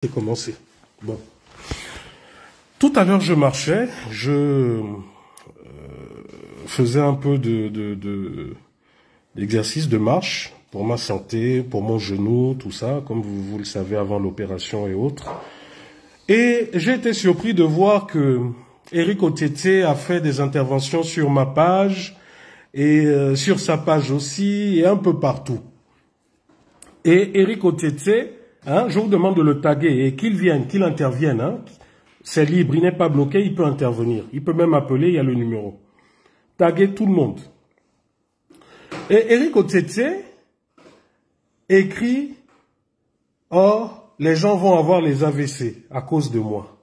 C'est commencé. Bon. Tout à l'heure, je marchais, je faisais un peu d'exercice de marche pour ma santé, pour mon genou, tout ça, comme vous le savez avant l'opération et autres. Et j'ai été surpris de voir que Eric Otete a fait des interventions sur ma page et sur sa page aussi et un peu partout. Et Eric Otete, je vous demande de le taguer et qu'il vienne, qu'il intervienne. C'est libre, il n'est pas bloqué, il peut intervenir. Il peut même appeler, il y a le numéro. Taguer tout le monde. Et Eric Otete écrit « Oh, les gens vont avoir les AVC à cause de moi.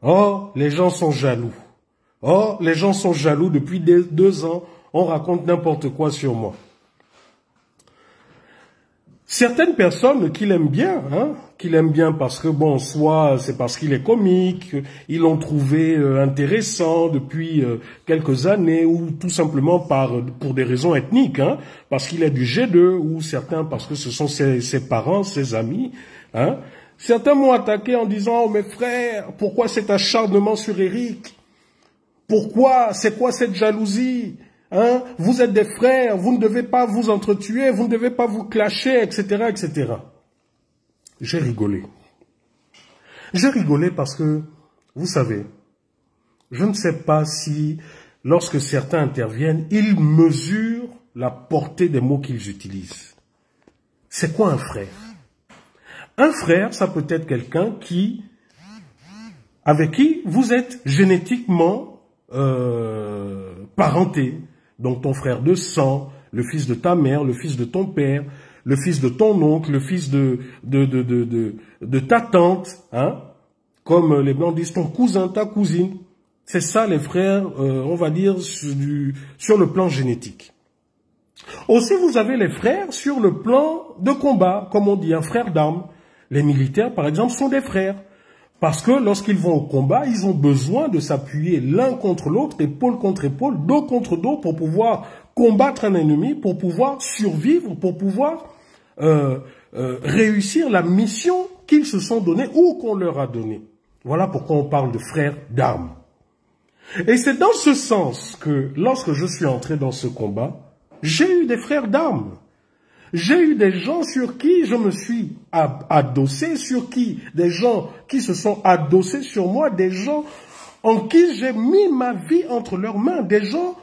Oh, les gens sont jaloux. Oh, les gens sont jaloux depuis 2 ans, on raconte n'importe quoi sur moi. » Certaines personnes qui l'aiment bien, parce que bon, soit c'est parce qu'il est comique, ils l'ont trouvé intéressant depuis quelques années, ou tout simplement pour des raisons ethniques, parce qu'il est du G2, ou certains parce que ce sont ses parents, ses amis. Certains m'ont attaqué en disant « Oh mes frères, pourquoi cet acharnement sur Eric? Pourquoi? C'est quoi cette jalousie ? Vous êtes des frères, vous ne devez pas vous entretuer, vous ne devez pas vous clasher, etc., etc. » J'ai rigolé. J'ai rigolé parce que, vous savez, je ne sais pas si, lorsque certains interviennent, ils mesurent la portée des mots qu'ils utilisent. C'est quoi un frère? Un frère, ça peut être quelqu'un avec qui vous êtes génétiquement parenté. Donc ton frère de sang, le fils de ta mère, le fils de ton père, le fils de ton oncle, le fils de ta tante, comme les Blancs disent, ton cousin, ta cousine. C'est ça les frères, on va dire, sur le plan génétique. Aussi, vous avez les frères sur le plan de combat, comme on dit, un frère d'armes. Les militaires, par exemple, sont des frères. Parce que lorsqu'ils vont au combat, ils ont besoin de s'appuyer l'un contre l'autre, épaule contre épaule, dos contre dos, pour pouvoir combattre un ennemi, pour pouvoir survivre, pour pouvoir réussir la mission qu'ils se sont donnée ou qu'on leur a donnée. Voilà pourquoi on parle de frères d'armes. Et c'est dans ce sens que lorsque je suis entré dans ce combat, j'ai eu des frères d'armes. J'ai eu des gens sur qui je me suis adossé, des gens qui se sont adossés sur moi, des gens en qui j'ai mis ma vie entre leurs mains, des gens,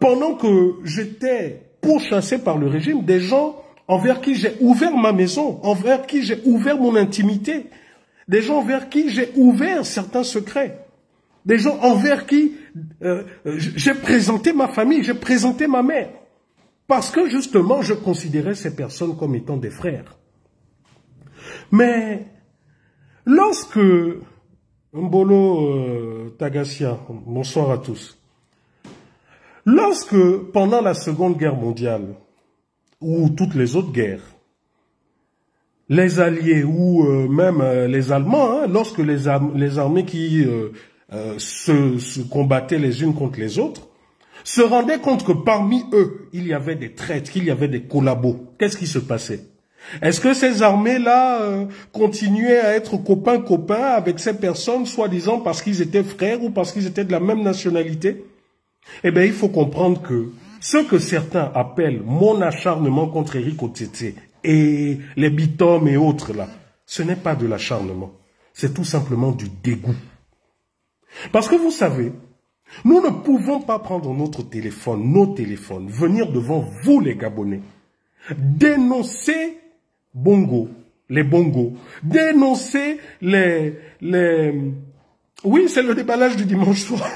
pendant que j'étais pourchassé par le régime, des gens envers qui j'ai ouvert ma maison, envers qui j'ai ouvert mon intimité, des gens envers qui j'ai ouvert certains secrets, des gens envers qui j'ai présenté ma famille, j'ai présenté ma mère. Parce que justement, je considérais ces personnes comme étant des frères. Mais lorsque Mbolo Tagassia, bonsoir à tous, lorsque pendant la Seconde Guerre mondiale, ou toutes les autres guerres, les Alliés ou même les Allemands, lorsque les armées qui se combattaient les unes contre les autres, se rendaient compte que parmi eux, il y avait des traîtres, qu'il y avait des collabos. Qu'est-ce qui se passait? Est-ce que ces armées-là continuaient à être copains avec ces personnes, soi-disant parce qu'ils étaient frères ou parce qu'ils étaient de la même nationalité? Eh bien, il faut comprendre que ce que certains appellent mon acharnement contre Eric Otete et les Bitom et autres là, ce n'est pas de l'acharnement. C'est tout simplement du dégoût. Parce que vous savez, nous ne pouvons pas prendre nos téléphones, venir devant vous les Gabonais, dénoncer les bongos, dénoncer oui, c'est le déballage du dimanche soir.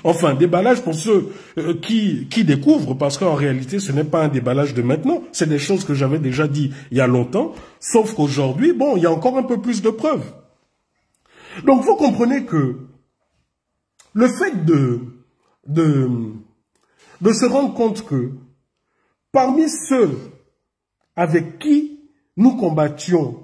Enfin, déballage pour ceux qui découvrent, parce qu'en réalité, ce n'est pas un déballage de maintenant, c'est des choses que j'avais déjà dit il y a longtemps, sauf qu'aujourd'hui, bon, il y a encore un peu plus de preuves. Donc, vous comprenez que le fait de se rendre compte que parmi ceux avec qui nous combattions,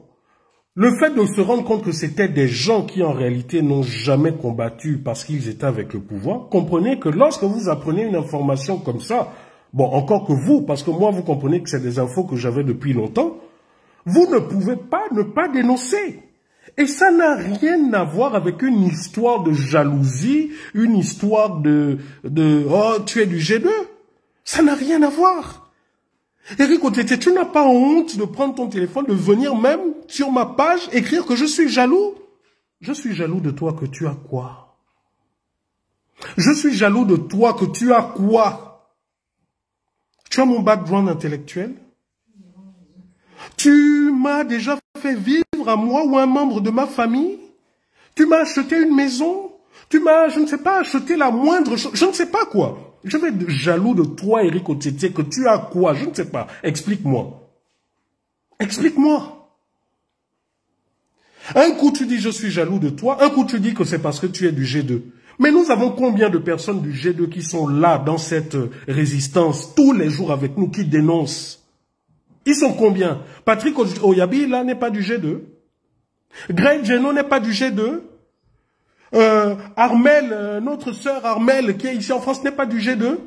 le fait de se rendre compte que c'était des gens qui en réalité n'ont jamais combattu parce qu'ils étaient avec le pouvoir, comprenez que lorsque vous apprenez une information comme ça, bon, encore que vous, parce que moi vous comprenez que c'est des infos que j'avais depuis longtemps, Vous ne pouvez pas ne pas dénoncer. Et ça n'a rien à voir avec une histoire de jalousie, une histoire de oh, tu es du G2. Ça n'a rien à voir. Eric Otete, tu n'as pas honte de prendre ton téléphone, de venir même sur ma page, écrire que je suis jaloux? Je suis jaloux de toi que tu as quoi? Je suis jaloux de toi que tu as quoi? Tu as mon background intellectuel? Tu m'as déjà fait vivre à moi ou à un membre de ma famille? Tu m'as acheté une maison? Tu m'as, je ne sais pas, acheté la moindre chose, je ne sais pas quoi. Je vais être jaloux de toi, Eric Otete, que tu as quoi? Je ne sais pas. Explique-moi. Explique-moi. Un coup, tu dis je suis jaloux de toi. Un coup, tu dis que c'est parce que tu es du G2. Mais nous avons combien de personnes du G2 qui sont là, dans cette résistance, tous les jours avec nous, qui dénoncent? Ils sont combien? Patrick Oyabi, là, n'est pas du G2. Greg Geno n'est pas du G2. Armel, notre sœur Armel, qui est ici en France, n'est pas du G2.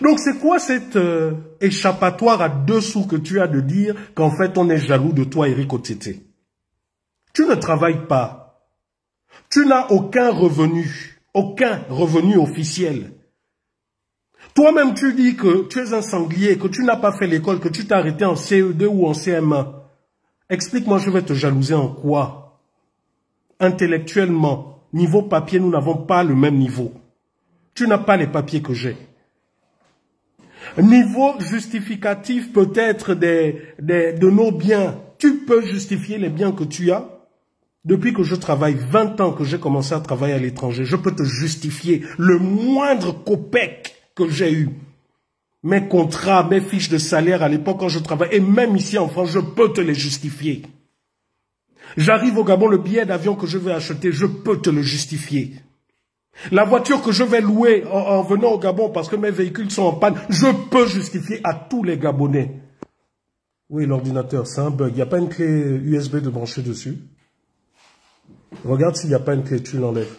Donc c'est quoi cette échappatoire à 2 sous que tu as de dire qu'en fait on est jaloux de toi, Eric Otete? Tu ne travailles pas. Tu n'as aucun revenu officiel. Toi-même tu dis que tu es un sanglier, que tu n'as pas fait l'école, que tu t'es arrêté en CE2 ou en CM1. Explique-moi, je vais te jalouser en quoi? Intellectuellement, niveau papier, nous n'avons pas le même niveau. Tu n'as pas les papiers que j'ai. Niveau justificatif peut-être de nos biens. Tu peux justifier les biens que tu as. Depuis que je travaille 20 ans que j'ai commencé à travailler à l'étranger, je peux te justifier le moindre copec que j'ai eu. Mes contrats, mes fiches de salaire à l'époque quand je travaillais, et même ici en France, je peux te les justifier. J'arrive au Gabon, le billet d'avion que je vais acheter, je peux te le justifier. La voiture que je vais louer en venant au Gabon parce que mes véhicules sont en panne, je peux justifier à tous les Gabonais. Oui, l'ordinateur, c'est un bug. Il n'y a pas une clé USB de brancher dessus. Regarde s'il n'y a pas une clé, tu l'enlèves.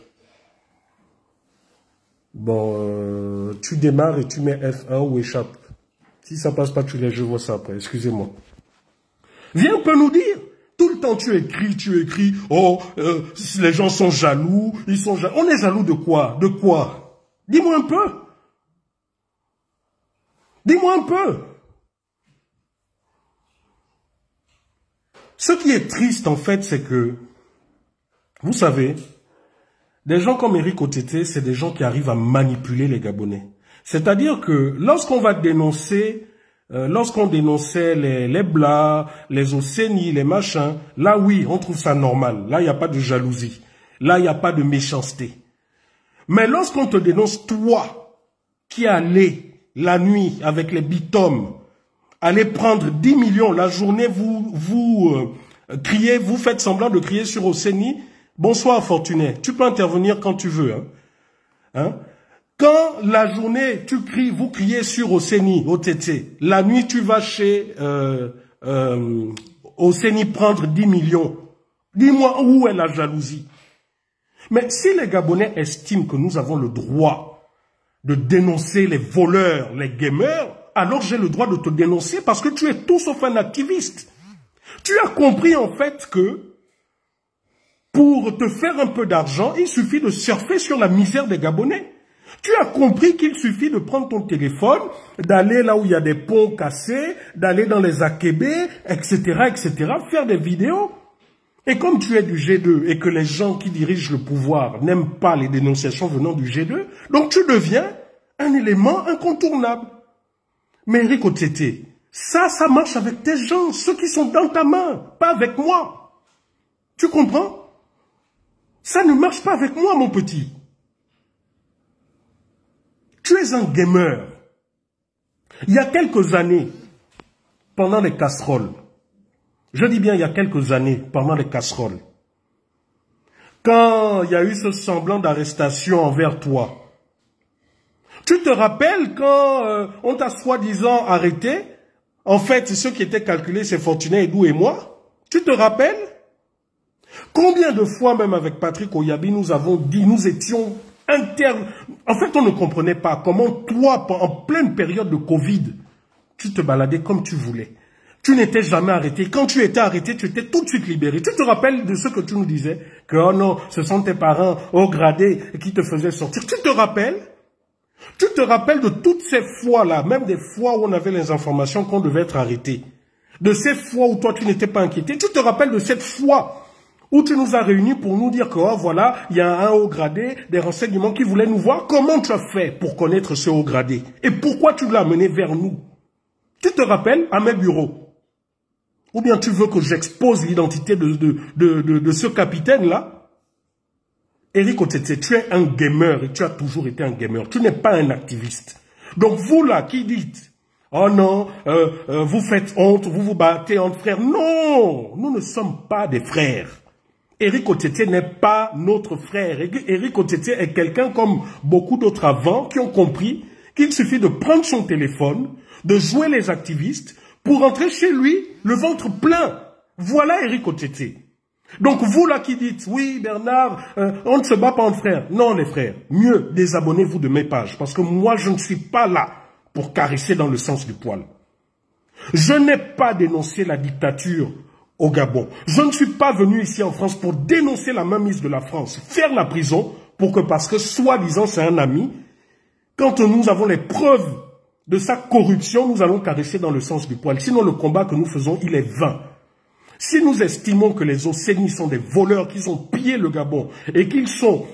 Bon, tu démarres et tu mets F1 ou échappe. Si ça passe pas, tu laisses, je vois ça après. Excusez-moi. Viens un peu nous dire. Tout le temps, tu écris, oh, les gens sont jaloux, ils sont jaloux. On est jaloux de quoi? De quoi? Dis-moi un peu. Dis-moi un peu. Ce qui est triste, en fait, c'est que, vous savez, des gens comme Eric Otete, c'est des gens qui arrivent à manipuler les Gabonais. C'est-à-dire que lorsqu'on va dénoncer... lorsqu'on dénonçait les Blas, les Océnies, les machins, là oui, on trouve ça normal. Là, il n'y a pas de jalousie. Là, il n'y a pas de méchanceté. Mais lorsqu'on te dénonce, toi, qui allez la nuit avec les bitomes, allez prendre 10 millions la journée, vous criez, vous faites semblant de crier sur Océnie, bonsoir Fortuné, tu peux intervenir quand tu veux. Hein? Quand la journée, tu cries, vous criez sur Océnie, Otete, la nuit, tu vas chez Océnie prendre 10 millions. Dis-moi où est la jalousie? Mais si les Gabonais estiment que nous avons le droit de dénoncer les voleurs, les gamers, alors j'ai le droit de te dénoncer parce que tu es tout sauf un activiste. Tu as compris en fait que pour te faire un peu d'argent, il suffit de surfer sur la misère des Gabonais. Tu as compris qu'il suffit de prendre ton téléphone, d'aller là où il y a des ponts cassés, d'aller dans les akébés, etc., faire des vidéos. Et comme tu es du G2 et que les gens qui dirigent le pouvoir n'aiment pas les dénonciations venant du G2, donc tu deviens un élément incontournable. Mais Eric Otete, ça marche avec tes gens, ceux qui sont dans ta main, pas avec moi. Tu comprends? Ça ne marche pas avec moi, mon petit. Tu es un gamer. Il y a quelques années, pendant les casseroles, je dis bien il y a quelques années, pendant les casseroles, quand il y a eu ce semblant d'arrestation envers toi, tu te rappelles quand on t'a soi-disant arrêté, en fait, ceux qui étaient calculés, c'est Fortuné, Edou et moi, tu te rappelles? Combien de fois, même avec Patrick Oyabi, nous avons dit, nous étions internes. En fait, on ne comprenait pas comment toi, en pleine période de Covid, tu te baladais comme tu voulais. Tu n'étais jamais arrêté. Quand tu étais arrêté, tu étais tout de suite libéré. Tu te rappelles de ce que tu nous disais? Que, oh non, ce sont tes parents haut gradés qui te faisaient sortir. Tu te rappelles? Tu te rappelles de toutes ces fois-là, même des fois où on avait les informations qu'on devait être arrêté. De ces fois où toi, tu n'étais pas inquiété. Tu te rappelles de cette fois où tu nous as réunis pour nous dire que, oh, voilà, il y a un haut gradé des renseignements qui voulait nous voir. Comment tu as fait pour connaître ce haut gradé? Et pourquoi tu l'as amené vers nous? Tu te rappelles à mes bureaux? Ou bien tu veux que j'expose l'identité de ce capitaine-là? Éric Otete, tu es un gamer et tu as toujours été un gamer. Tu n'es pas un activiste. Donc vous là qui dites, oh non, vous faites honte, vous vous battez entre frères. Non, nous ne sommes pas des frères. Éric Otete n'est pas notre frère. Éric Otete est quelqu'un comme beaucoup d'autres avant qui ont compris qu'il suffit de prendre son téléphone, de jouer les activistes, pour rentrer chez lui, le ventre plein. Voilà Éric Otete. Donc vous là qui dites, oui Bernard, on ne se bat pas entre frères. Non les frères, mieux désabonnez-vous de mes pages. Parce que moi je ne suis pas là pour caresser dans le sens du poil. Je n'ai pas dénoncé la dictature au Gabon. Je ne suis pas venu ici en France pour dénoncer la mainmise de la France. Faire la prison pour que parce que soi-disant c'est un ami, quand nous avons les preuves de sa corruption, nous allons caresser dans le sens du poil. Sinon, le combat que nous faisons, il est vain. Si nous estimons que les Océnies sont des voleurs, qu'ils ont pillé le Gabon et qu'ils sont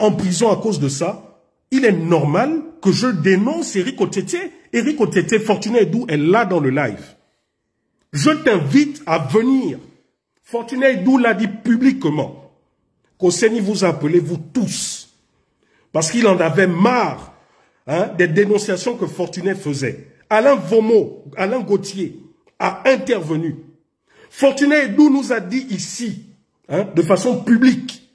en prison à cause de ça, il est normal que je dénonce Éric Otete. Éric Otete, Fortuné Edou est là dans le live. Je t'invite à venir. Fortuné Edou l'a dit publiquement. Qu'Océnie vous a appelé, vous tous. Parce qu'il en avait marre. Des dénonciations que Fortuné faisait. Alain Vomo, Alain Gauthier a intervenu. Fortuné Edou nous a dit ici, de façon publique,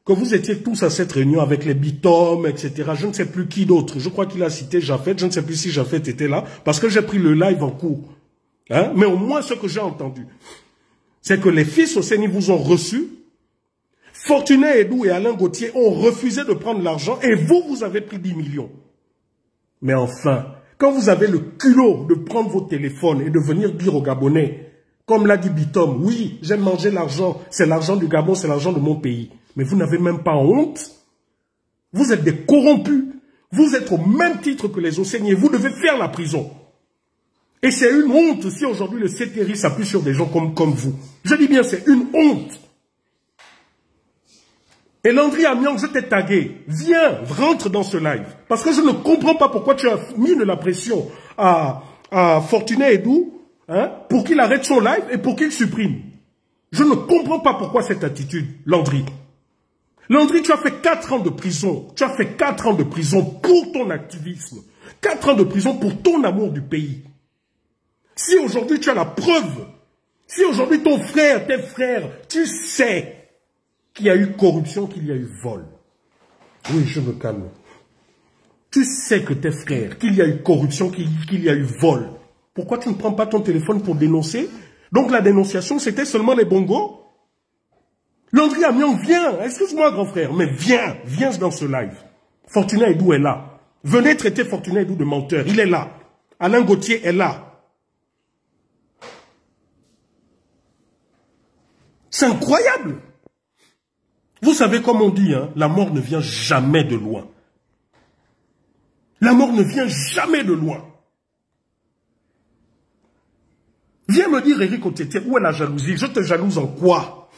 que vous étiez tous à cette réunion avec les Bitom, etc. Je ne sais plus qui d'autre. Je crois qu'il a cité Jafet. Je ne sais plus si Jafet était là, parce que j'ai pris le live en cours. Mais au moins, ce que j'ai entendu, c'est que les fils au CENI vous ont reçu. Fortuné Edou et Alain Gauthier ont refusé de prendre l'argent et vous avez pris 10 millions. Mais enfin, quand vous avez le culot de prendre vos téléphones et de venir dire aux Gabonais, comme l'a dit Bitom, oui, j'ai mangé l'argent, c'est l'argent du Gabon, c'est l'argent de mon pays. Mais vous n'avez même pas honte. Vous êtes des corrompus. Vous êtes au même titre que les Océniens. Vous devez faire la prison. Et c'est une honte si aujourd'hui le CTRI s'appuie sur des gens comme vous. Je dis bien, c'est une honte. Et Landry Amiang, je t'ai tagué. Viens, rentre dans ce live. Parce que je ne comprends pas pourquoi tu as mis de la pression à Fortuné Edou, pour qu'il arrête son live et pour qu'il supprime. Je ne comprends pas pourquoi cette attitude, Landry. Landry, tu as fait 4 ans de prison. Tu as fait 4 ans de prison pour ton activisme. 4 ans de prison pour ton amour du pays. Si aujourd'hui tu as la preuve, si aujourd'hui ton frère, tes frères, tu sais qu'il y a eu corruption, qu'il y a eu vol. Oui, je me calme. Tu sais que tes frères, qu'il y a eu corruption, qu'il y a eu vol. Pourquoi tu ne prends pas ton téléphone pour dénoncer? Donc la dénonciation, c'était seulement les bongos. Landry Amiang, viens, excuse-moi grand frère, mais viens dans ce live. Fortuné Edou est là. Venez traiter Fortuné Edou de menteur, il est là. Alain Gauthier est là. C'est incroyable. Vous savez comme on dit, la mort ne vient jamais de loin. La mort ne vient jamais de loin. Viens me dire, Éric Otete, où est la jalousie? Je te jalouse en quoi?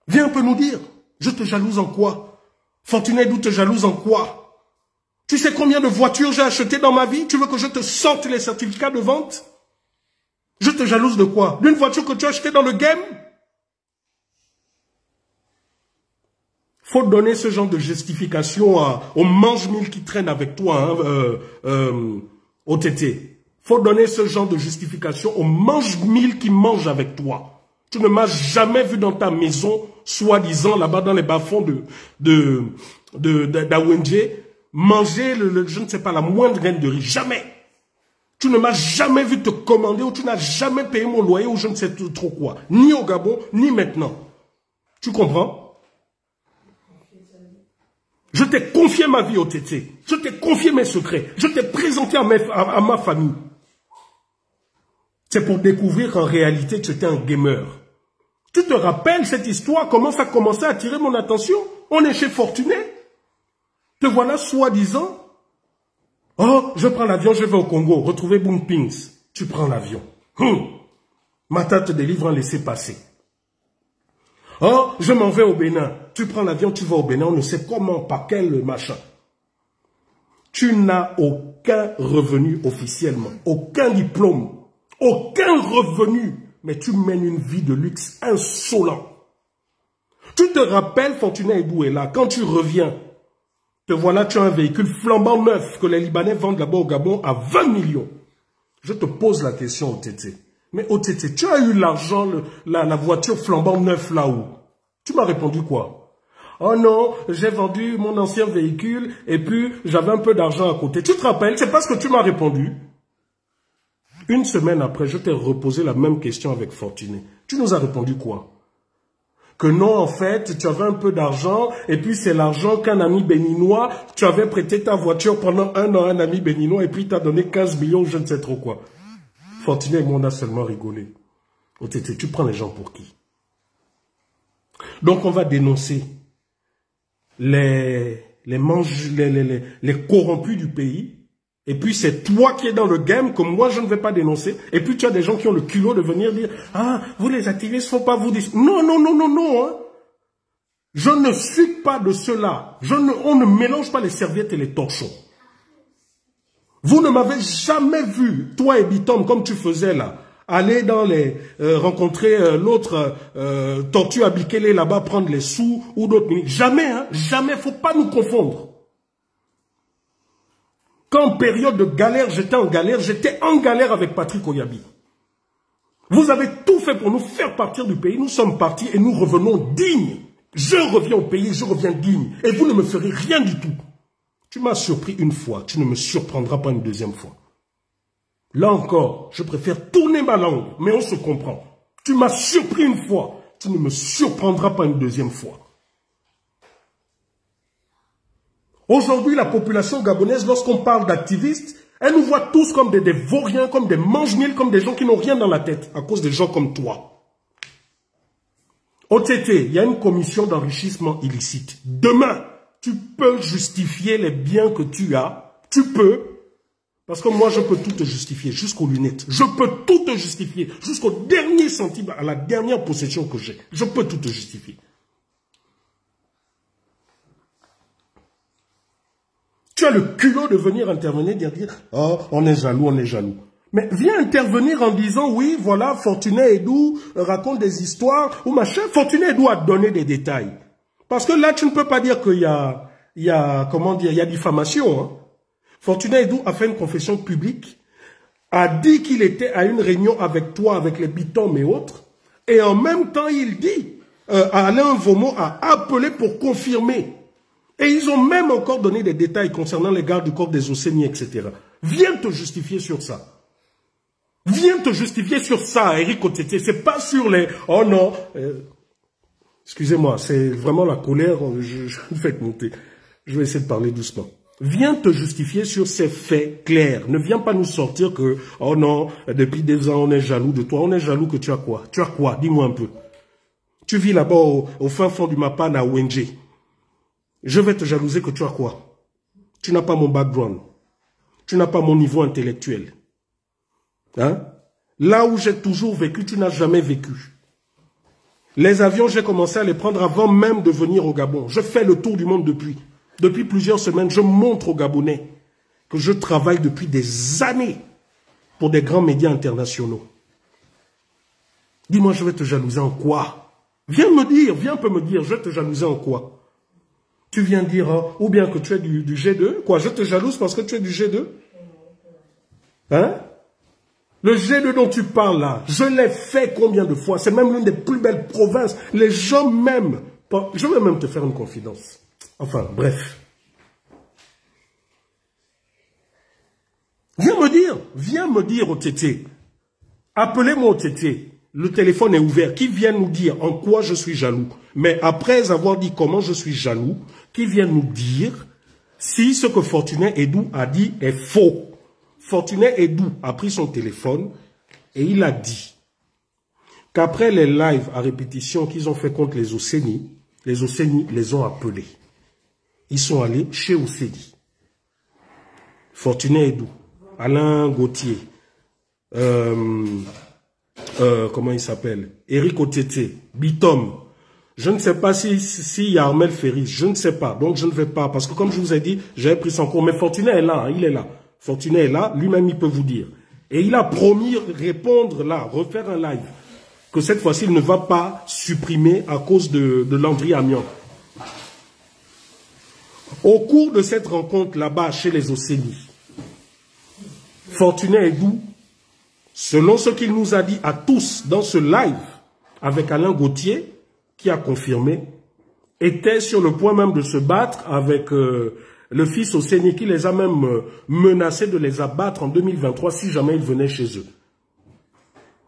Viens un peu nous dire. Je te jalouse en quoi? Fortuné Edou te jalouse en quoi? Tu sais combien de voitures j'ai achetées dans ma vie? Tu veux que je te sorte les certificats de vente? Je te jalouse de quoi? D'une voiture que tu as achetée dans le game? Faut donner ce genre de justification aux mange-mille qui traînent avec toi, Otete. Faut donner ce genre de justification aux mange-mille qui mangent avec toi. Tu ne m'as jamais vu dans ta maison, soi-disant, là-bas dans les bas-fonds d'Awenje, manger, je ne sais pas, la moindre graine de riz. Jamais. Tu ne m'as jamais vu te commander ou tu n'as jamais payé mon loyer ou je ne sais trop quoi. Ni au Gabon, ni maintenant. Tu comprends? Je t'ai confié ma vie au Tété. Je t'ai confié mes secrets. Je t'ai présenté à ma famille. C'est pour découvrir qu'en réalité, tu étais un gamer. Tu te rappelles cette histoire, comment ça commençait à attirer mon attention? On est chez Fortuné. Te voilà soi-disant. Oh, je prends l'avion, je vais au Congo, retrouver Boom Pings. Tu prends l'avion. Mata te délivre un laissez-passer. Oh, je m'en vais au Bénin. Tu prends l'avion, tu vas au Bénin, on ne sait comment, par quel machin. Tu n'as aucun revenu officiellement, aucun diplôme, aucun revenu, mais tu mènes une vie de luxe insolent. Tu te rappelles, Fortuné Edou est là, quand tu reviens, te voilà, tu as un véhicule flambant neuf que les Libanais vendent là-bas au Gabon à 20 millions. Je te pose la question, Otété. Mais Otété, tu as eu l'argent, la voiture flambant neuf là-haut. Tu m'as répondu quoi? Oh non, j'ai vendu mon ancien véhicule et puis j'avais un peu d'argent à côté. Tu te rappelles? C'est pas ce que tu m'as répondu. Une semaine après, je t'ai reposé la même question avec Fortuné. Tu nous as répondu quoi? Que non, en fait, tu avais un peu d'argent et puis c'est l'argent qu'un ami béninois, tu avais prêté ta voiture pendant 1 an à un ami béninois et puis t'as donné 15 millions, je ne sais trop quoi. Fortuné et moi, on a seulement rigolé. Otété, tu prends les gens pour qui? Donc, on va dénoncer les corrompus du pays. Et puis, c'est toi qui es dans le game que moi, je ne vais pas dénoncer. Et puis, tu as des gens qui ont le culot de venir dire « Ah, vous les activistes, faut pas vous dire... » Non, non, non, non, non. Hein. Je ne suis pas de cela. On ne mélange pas les serviettes et les torchons. Vous ne m'avez jamais vu, toi et Bitom, comme tu faisais là, aller dans les... rencontrer l'autre tortue à Bikele là-bas, prendre les sous ou d'autres ministres. Jamais, hein, jamais, faut pas nous confondre. Quand en période de galère, j'étais en galère avec Patrick Oyabi. Vous avez tout fait pour nous faire partir du pays, nous sommes partis et nous revenons dignes. Je reviens au pays, je reviens digne. Et vous ne me ferez rien du tout. Tu m'as surpris une fois, tu ne me surprendras pas une deuxième fois. Là encore, je préfère tourner ma langue, mais on se comprend. Tu m'as surpris une fois, tu ne me surprendras pas une deuxième fois. Aujourd'hui, la population gabonaise, lorsqu'on parle d'activistes, elle nous voit tous comme des vauriens, comme des mange-mille, comme des gens qui n'ont rien dans la tête, à cause des gens comme toi. OTT, il y a une commission d'enrichissement illicite. Demain, tu peux justifier les biens que tu as. Tu peux. Parce que moi, je peux tout te justifier, jusqu'aux lunettes. Je peux tout te justifier, jusqu'au dernier centime, à la dernière possession que j'ai. Je peux tout te justifier. Tu as le culot de venir intervenir, de dire « Oh, on est jaloux, on est jaloux ». Mais viens intervenir en disant « Oui, voilà, Fortuné Edou raconte des histoires » ou machin. Fortuné Edou a donné des détails. Parce que là, tu ne peux pas dire qu'il y a, comment dire, il y a diffamation. Hein. Fortuné Edou a fait une confession publique, a dit qu'il était à une réunion avec toi, avec les Bitom et autres, et en même temps, il dit, Alain Vomo a appelé pour confirmer. Et ils ont même encore donné des détails concernant les gardes du corps des Océnies, etc. Viens te justifier sur ça. Viens te justifier sur ça, Eric Otété. C'est pas sur les... Oh non... Excusez-moi, c'est vraiment la colère, je vous fais monter. Je vais essayer de parler doucement. Viens te justifier sur ces faits clairs. Ne viens pas nous sortir que, oh non, depuis 2 ans, on est jaloux de toi. On est jaloux que tu as quoi? Tu as quoi? Dis-moi un peu. Tu vis là-bas au fin fond du Mapan à ONG. Je vais te jalouser que tu as quoi? Tu n'as pas mon background. Tu n'as pas mon niveau intellectuel. Hein? Là où j'ai toujours vécu, tu n'as jamais vécu. Les avions, j'ai commencé à les prendre avant même de venir au Gabon. Je fais le tour du monde depuis. Depuis plusieurs semaines, je montre aux Gabonais que je travaille depuis des années pour des grands médias internationaux. Dis-moi, je vais te jalouser en quoi? Viens me dire, viens un peu me dire, je vais te jalouser en quoi? Tu viens dire, ou bien que tu es du G2. Quoi, je te jalouse parce que tu es du G2? Hein? Le G2 dont tu parles là, je l'ai fait combien de fois? C'est même l'une des plus belles provinces. Les gens m'aiment. Je vais même te faire une confidence. Enfin, bref. Viens me dire au Tété. Appelez-moi au Tété. Le téléphone est ouvert. Qui vient nous dire en quoi je suis jaloux? Mais après avoir dit comment je suis jaloux, qui vient nous dire si ce que Fortuné Edou a dit est faux? Fortuné Edou a pris son téléphone Et il a dit qu'après les lives à répétition qu'ils ont fait contre les Océnies les ont appelés. Ils sont allés chez Océnie. Fortuné Edou, Alain Gauthier, comment il s'appelle, Eric Otete, Bitom. Je ne sais pas s'il y a Armel Ferris, je ne sais pas, donc je ne vais pas, parce que comme je vous ai dit, j'avais pris son cours, mais Fortuné est là, hein, il est là. Fortuné est là, lui-même il peut vous dire. Et il a promis répondre là, refaire un live, que cette fois-ci il ne va pas supprimer à cause de Landry Amiens. Au cours de cette rencontre là-bas chez les Océnies, Fortuné Edou, selon ce qu'il nous a dit à tous dans ce live avec Alain Gauthier, qui a confirmé, était sur le point même de se battre avec le fils Océnie, qui les a même menacés de les abattre en 2023 si jamais ils venaient chez eux.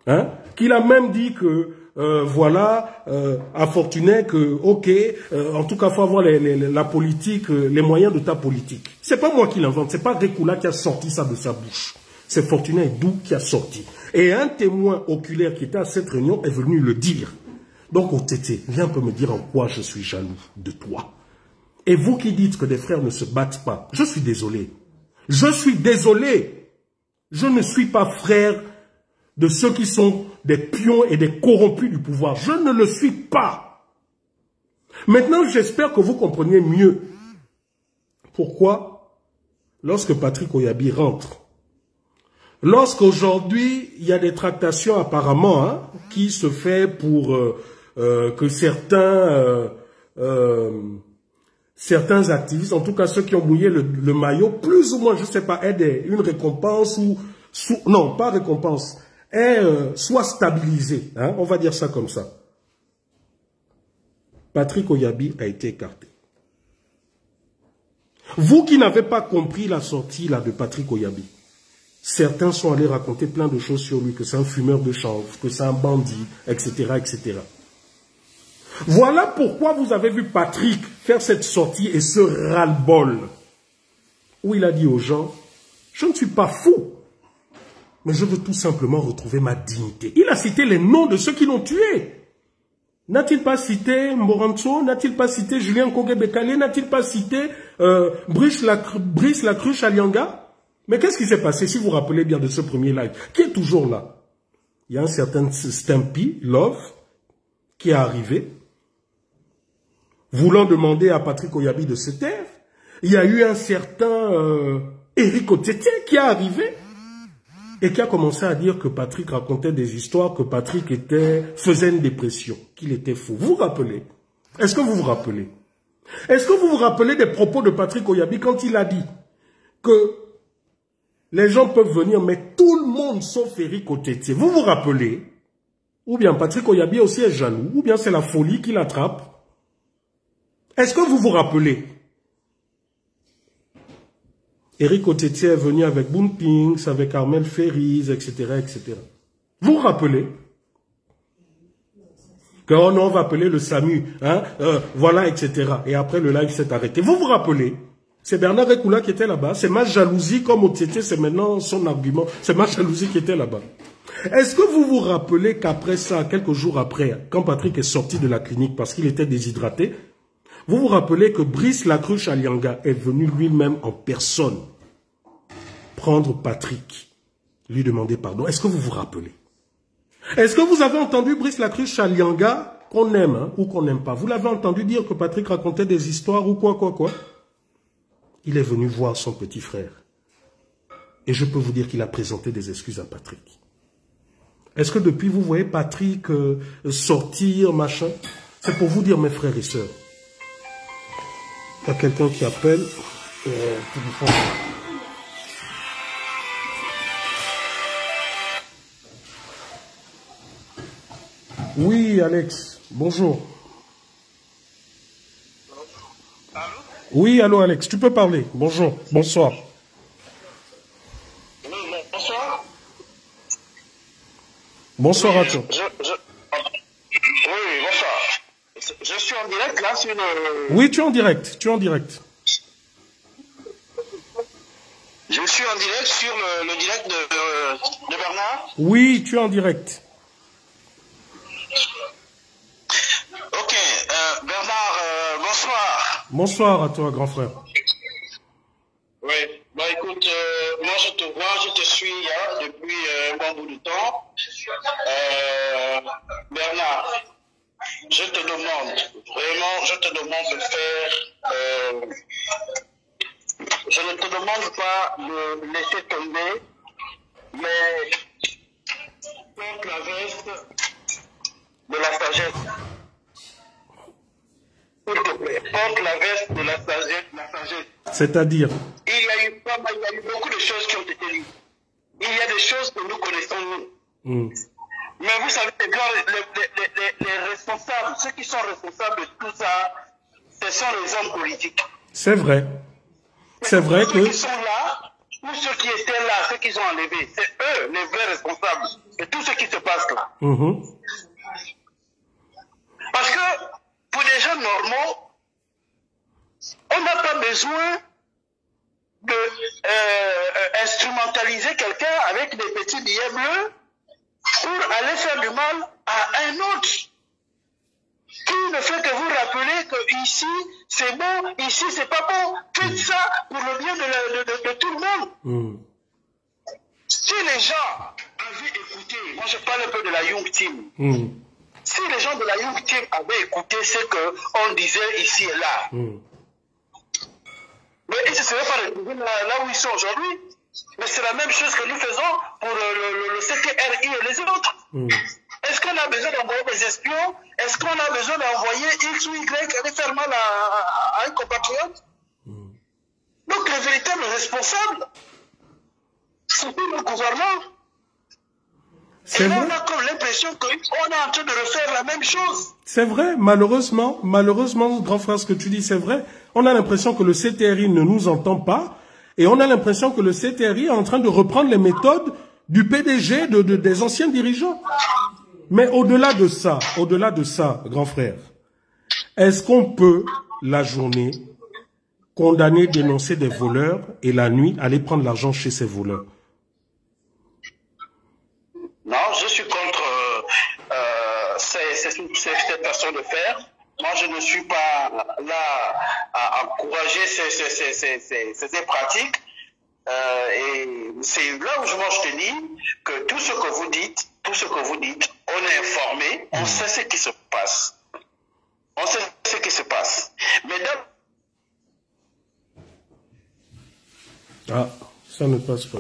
Hein? Qu'il a même dit que, voilà, à Fortuné, que, ok, en tout cas, il faut avoir la politique, les moyens de ta politique. C'est pas moi qui l'invente, c'est pas Rekula qui a sorti ça de sa bouche. C'est Fortuné Edou qui a sorti. Et un témoin oculaire qui était à cette réunion est venu le dire. Donc, Otete, viens un peu me dire en quoi je suis jaloux de toi. Et vous qui dites que des frères ne se battent pas, je suis désolé. Je suis désolé. Je ne suis pas frère de ceux qui sont des pions et des corrompus du pouvoir. Je ne le suis pas. Maintenant, j'espère que vous compreniez mieux pourquoi, lorsque Patrick Oyabi rentre, lorsqu'aujourd'hui, il y a des tractations apparemment hein, qui se fait pour que certains activistes, en tout cas ceux qui ont mouillé le maillot, plus ou moins, je ne sais pas, aient une récompense ou... non, pas récompense, soit stabilisé, hein, on va dire ça comme ça. Patrick Oyabi a été écarté. Vous qui n'avez pas compris la sortie là, de Patrick Oyabi, certains sont allés raconter plein de choses sur lui, que c'est un fumeur de chanvre, que c'est un bandit, etc., etc. Voilà pourquoi vous avez vu Patrick faire cette sortie et ce ras-le-bol, où il a dit aux gens, je ne suis pas fou, mais je veux tout simplement retrouver ma dignité. Il a cité les noms de ceux qui l'ont tué. N'a-t-il pas cité Moranto? N'a-t-il pas cité Julien Kogue-Bekale? N'a-t-il pas cité Brice Lacruche Alianga? Mais qu'est-ce qui s'est passé, si vous vous rappelez bien de ce premier live, qui est toujours là? Il y a un certain Stampy Love qui est arrivé, voulant demander à Patrick Oyabi de se taire. Il y a eu un certain Eric Otete qui est arrivé et qui a commencé à dire que Patrick racontait des histoires, que Patrick faisait une dépression, qu'il était fou. Vous vous rappelez? Est-ce que vous vous rappelez? Est-ce que vous vous rappelez des propos de Patrick Oyabi quand il a dit que les gens peuvent venir, mais tout le monde sauf Eric Otete? Vous vous rappelez? Ou bien Patrick Oyabi aussi est jaloux, ou bien c'est la folie qui l'attrape. Est-ce que vous vous rappelez? Eric Otete est venu avec Boonpings, avec Armel Ferris, etc., etc. Vous vous rappelez? Que oh non, on va appeler le SAMU, hein, voilà, etc. Et après le live s'est arrêté. Vous vous rappelez? C'est Bernard Rekula qui était là-bas. C'est ma jalousie, comme Otete, c'est maintenant son argument. C'est ma jalousie qui était là-bas. Est-ce que vous vous rappelez qu'après ça, quelques jours après, quand Patrick est sorti de la clinique parce qu'il était déshydraté, vous vous rappelez que Brice Lacruche Alianga est venu lui-même en personne prendre Patrick, lui demander pardon. Est-ce que vous vous rappelez? Est-ce que vous avez entendu Brice Lacruche Alianga, qu'on aime hein, ou qu'on n'aime pas? Vous l'avez entendu dire que Patrick racontait des histoires ou quoi? Il est venu voir son petit frère. Et je peux vous dire qu'il a présenté des excuses à Patrick. Est-ce que depuis vous voyez Patrick sortir, machin? C'est pour vous dire, mes frères et sœurs. Il y a quelqu'un qui appelle. Oui, Alex. Bonjour. Allô? Oui, allô, Alex. Tu peux parler. Bonjour. Bonsoir. Oui, bonsoir. Bonsoir à toi. Oui, bonsoir. Je suis en direct là sur le... Oui, tu es en direct. Tu es en direct. Je suis en direct sur le direct de Bernard. Oui, tu es en direct. Ok, Bernard, bonsoir. Bonsoir à toi, grand frère. Oui, bah écoute, moi je te vois, je te suis depuis un bon bout de temps. Bernard, je te demande, vraiment, je te demande de faire... je ne te demande pas de laisser tomber, mais porte la veste de la sagesse. S'il te plaît, porte la veste de la sagesse. C'est-à-dire? Il y a eu beaucoup de choses qui ont été dites. Il y a des choses que nous connaissons, nous. Mais vous savez, les responsables, ceux qui sont responsables de tout ça, ce sont les hommes politiques. C'est vrai. C'est vrai que... Ceux qui sont là, tous ceux qui étaient là, ceux qui ont enlevés, c'est eux les vrais responsables de tout ce qui se passe là. Parce que pour des gens normaux, on n'a pas besoin de instrumentaliser quelqu'un avec des petits billets bleus pour aller faire du mal à un autre. Qui ne fait que vous rappeler que ici c'est bon, ici c'est pas bon. Faites ça pour le bien de tout le monde. Si les gens avaient écouté, moi je parle un peu de la Young Team. Si les gens de la Young Team avaient écouté ce qu'on disait ici et là, mais ils ne se seraient pas retrouvés là où ils sont aujourd'hui. Mais c'est la même chose que nous faisons pour le CTRI et les autres. Est-ce qu'on a besoin d'envoyer des espions? Est-ce qu'on a besoin d'envoyer X ou Y aller faire mal à un compatriote? Donc les véritables responsables, c'est le gouvernement. Et là, on a comme l'impression qu'on est en train de refaire la même chose. C'est vrai, malheureusement, grand frère, ce que tu dis, c'est vrai. On a l'impression que le CTRI ne nous entend pas. Et on a l'impression que le CTRI est en train de reprendre les méthodes du PDG, des anciens dirigeants. Mais au-delà de ça, grand frère, est-ce qu'on peut, la journée, condamner, dénoncer des voleurs et la nuit, aller prendre l'argent chez ces voleurs? Non, je suis contre cette façon de faire. Moi, je ne suis pas là à encourager ces pratiques. Et c'est là où je te dis que tout ce que vous dites, on est informé, on sait ce qui se passe. On sait ce qui se passe. Mais Ah, ça ne passe pas.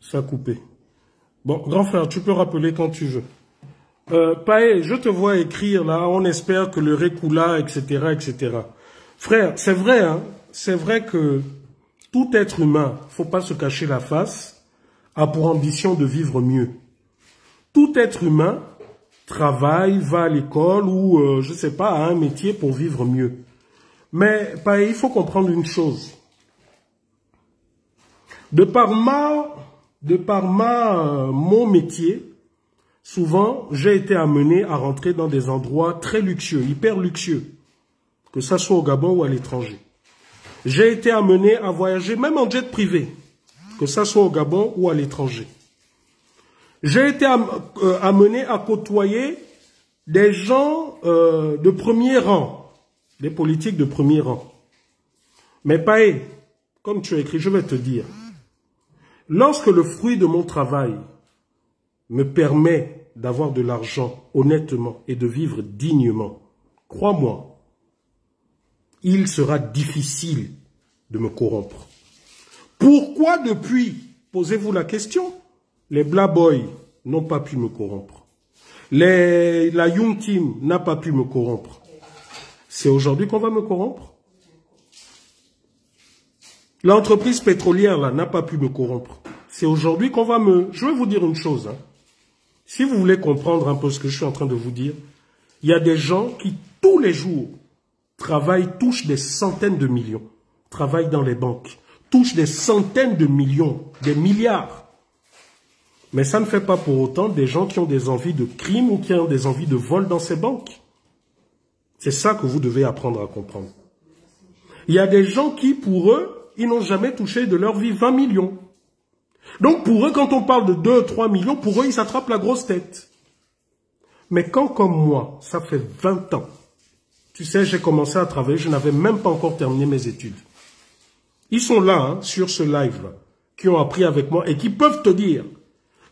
Ça a coupé. Bon, grand frère, tu peux rappeler quand tu veux. Pae, je te vois écrire là, on espère que le récoula, etc., etc. Frère, c'est vrai, hein, c'est vrai que tout être humain, faut pas se cacher la face, a pour ambition de vivre mieux. Tout être humain travaille, va à l'école ou, je sais pas, a un métier pour vivre mieux. Mais, Pae, il faut comprendre une chose. De par mon métier, souvent, j'ai été amené à rentrer dans des endroits très luxueux, hyper luxueux, que ça soit au Gabon ou à l'étranger. J'ai été amené à voyager, même en jet privé, que ça soit au Gabon ou à l'étranger. J'ai été amené à côtoyer des gens de premier rang, des politiques de premier rang. Mais Pae, comme tu as écrit, je vais te dire, lorsque le fruit de mon travail me permet d'avoir de l'argent honnêtement et de vivre dignement, crois-moi, il sera difficile de me corrompre. Pourquoi depuis, posez-vous la question, les Black Boys n'ont pas pu me corrompre. La Young Team n'a pas pu me corrompre. C'est aujourd'hui qu'on va me corrompre? L'entreprise pétrolière là n'a pas pu me corrompre. C'est aujourd'hui qu'on va me... Je vais vous dire une chose. Hein. Si vous voulez comprendre un peu ce que je suis en train de vous dire, il y a des gens qui, tous les jours, travaillent, touchent des centaines de millions, travaillent dans les banques, touchent des centaines de millions, des milliards. Mais ça ne fait pas pour autant des gens qui ont des envies de crime ou qui ont des envies de vol dans ces banques. C'est ça que vous devez apprendre à comprendre. Il y a des gens qui, pour eux, ils n'ont jamais touché de leur vie 20 millions. Donc pour eux, quand on parle de 2, 3 millions, pour eux, ils s'attrapent la grosse tête. Mais quand, comme moi, ça fait 20 ans, tu sais, j'ai commencé à travailler, je n'avais même pas encore terminé mes études. Ils sont là, hein, sur ce live-là, qui ont appris avec moi et qui peuvent te dire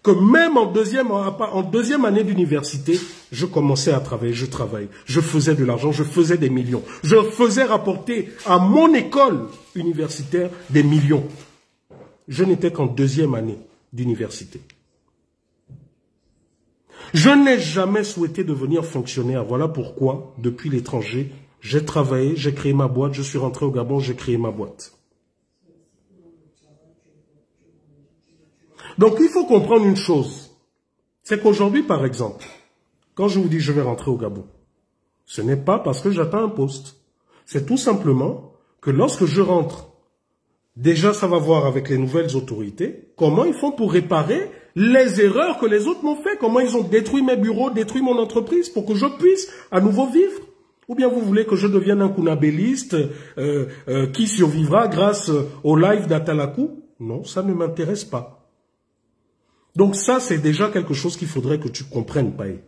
que même en deuxième année d'université, je commençais à travailler, je travaillais. Je faisais de l'argent, je faisais des millions. Je faisais rapporter à mon école universitaire des millions. Je n'étais qu'en deuxième année d'université. Je n'ai jamais souhaité devenir fonctionnaire. Voilà pourquoi, depuis l'étranger, j'ai travaillé, j'ai créé ma boîte, je suis rentré au Gabon, j'ai créé ma boîte. Donc, il faut comprendre une chose. C'est qu'aujourd'hui, par exemple, quand je vous dis je vais rentrer au Gabon, ce n'est pas parce que j'attends un poste. C'est tout simplement que lorsque je rentre, déjà, ça va voir avec les nouvelles autorités, comment ils font pour réparer les erreurs que les autres m'ont fait, comment ils ont détruit mes bureaux, détruit mon entreprise pour que je puisse à nouveau vivre. Ou bien vous voulez que je devienne un kunabéliste qui survivra grâce au live d'Atalakou? Non, ça ne m'intéresse pas. Donc ça, c'est déjà quelque chose qu'il faudrait que tu comprennes, Paye.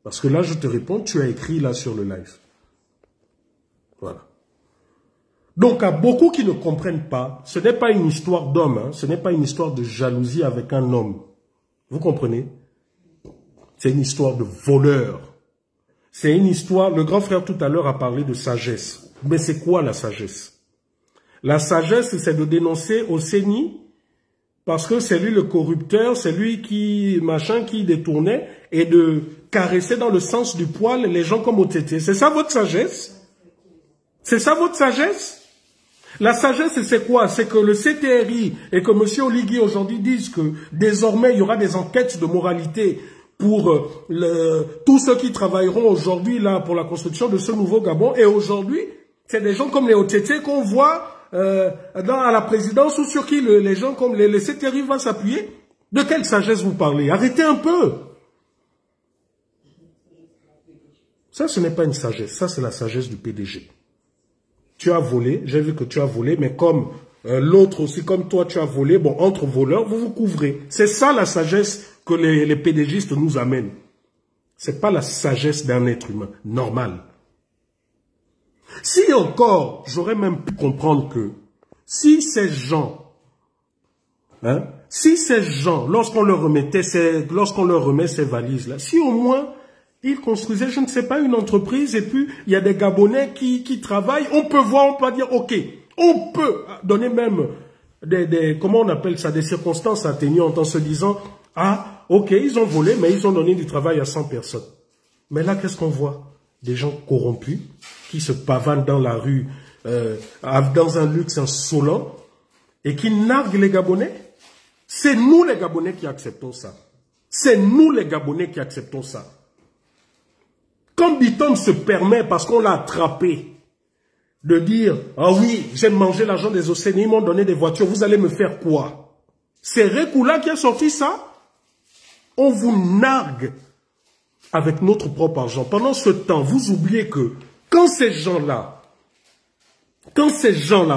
Parce que là, je te réponds, tu as écrit là sur le live. Voilà. Donc, à beaucoup qui ne comprennent pas, ce n'est pas une histoire d'homme, hein, ce n'est pas une histoire de jalousie avec un homme. Vous comprenez? C'est une histoire de voleur. C'est une histoire, le grand frère tout à l'heure a parlé de sagesse. Mais c'est quoi la sagesse? La sagesse, c'est de dénoncer au CENI, parce que c'est lui le corrupteur, c'est lui qui détournait, et de caresser dans le sens du poil les gens comme OTT. C'est ça votre sagesse? C'est ça votre sagesse? La sagesse, c'est quoi? C'est que le CTRI et que M. Oligui aujourd'hui disent que désormais il y aura des enquêtes de moralité pour tous ceux qui travailleront aujourd'hui là pour la construction de ce nouveau Gabon. Et aujourd'hui, c'est des gens comme les OTT qu'on voit à la présidence ou sur qui les gens comme les CTRI vont s'appuyer. De quelle sagesse vous parlez? Arrêtez un peu. Ça, ce n'est pas une sagesse. Ça, c'est la sagesse du PDG. Tu as volé, j'ai vu que tu as volé, mais comme l'autre aussi, comme toi, tu as volé, bon, entre voleurs, vous vous couvrez. C'est ça la sagesse que les PDGistes nous amènent. C'est pas la sagesse d'un être humain, normal. Si encore, j'aurais même pu comprendre que, si ces gens, lorsqu'on leur remet ces valises-là, si au moins, ils construisaient, je ne sais pas, une entreprise et puis il y a des Gabonais qui travaillent. On peut voir, on peut dire, ok, on peut donner même comment on appelle ça, des circonstances atténuantes en se disant, ah, ok, ils ont volé, mais ils ont donné du travail à 100 personnes. Mais là, qu'est-ce qu'on voit? Des gens corrompus qui se pavanent dans la rue, dans un luxe insolent et qui narguent les Gabonais. C'est nous les Gabonais qui acceptons ça. C'est nous les Gabonais qui acceptons ça. Quand Biton se permet, parce qu'on l'a attrapé, de dire, ah oui, j'ai mangé l'argent des Océanies, ils m'ont donné des voitures, vous allez me faire quoi? C'est Rekoula qui a sorti ça? On vous nargue avec notre propre argent. Pendant ce temps, vous oubliez que quand ces gens-là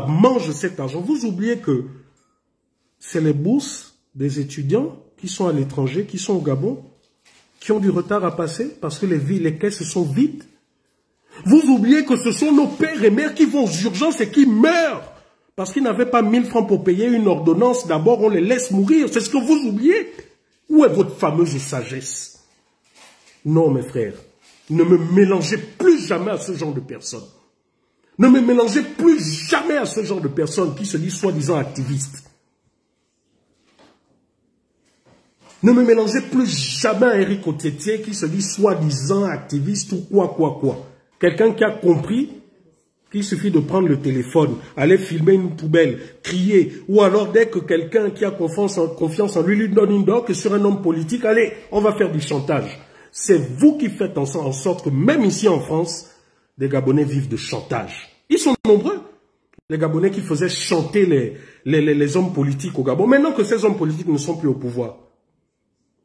mangent cet argent, vous oubliez que c'est les bourses des étudiants qui sont à l'étranger, qui sont au Gabon, qui ont du retard à passer parce que les caisses sont vides. Vous oubliez que ce sont nos pères et mères qui vont aux urgences et qui meurent parce qu'ils n'avaient pas 1000 francs pour payer une ordonnance. D'abord, on les laisse mourir. C'est ce que vous oubliez. Où est votre fameuse sagesse? Non, mes frères, ne me mélangez plus jamais à ce genre de personnes. Ne me mélangez plus jamais à ce genre de personnes qui se disent soi-disant activistes. Ne me mélangez plus jamais à Eric Otétié qui se dit soi-disant activiste ou quoi. Quelqu'un qui a compris qu'il suffit de prendre le téléphone, aller filmer une poubelle, crier, ou alors dès que quelqu'un qui a confiance en lui lui donne une doc sur un homme politique, allez, on va faire du chantage. C'est vous qui faites en sorte que même ici en France, des Gabonais vivent de chantage. Ils sont nombreux. Les Gabonais qui faisaient chanter les hommes politiques au Gabon. Maintenant que ces hommes politiques ne sont plus au pouvoir,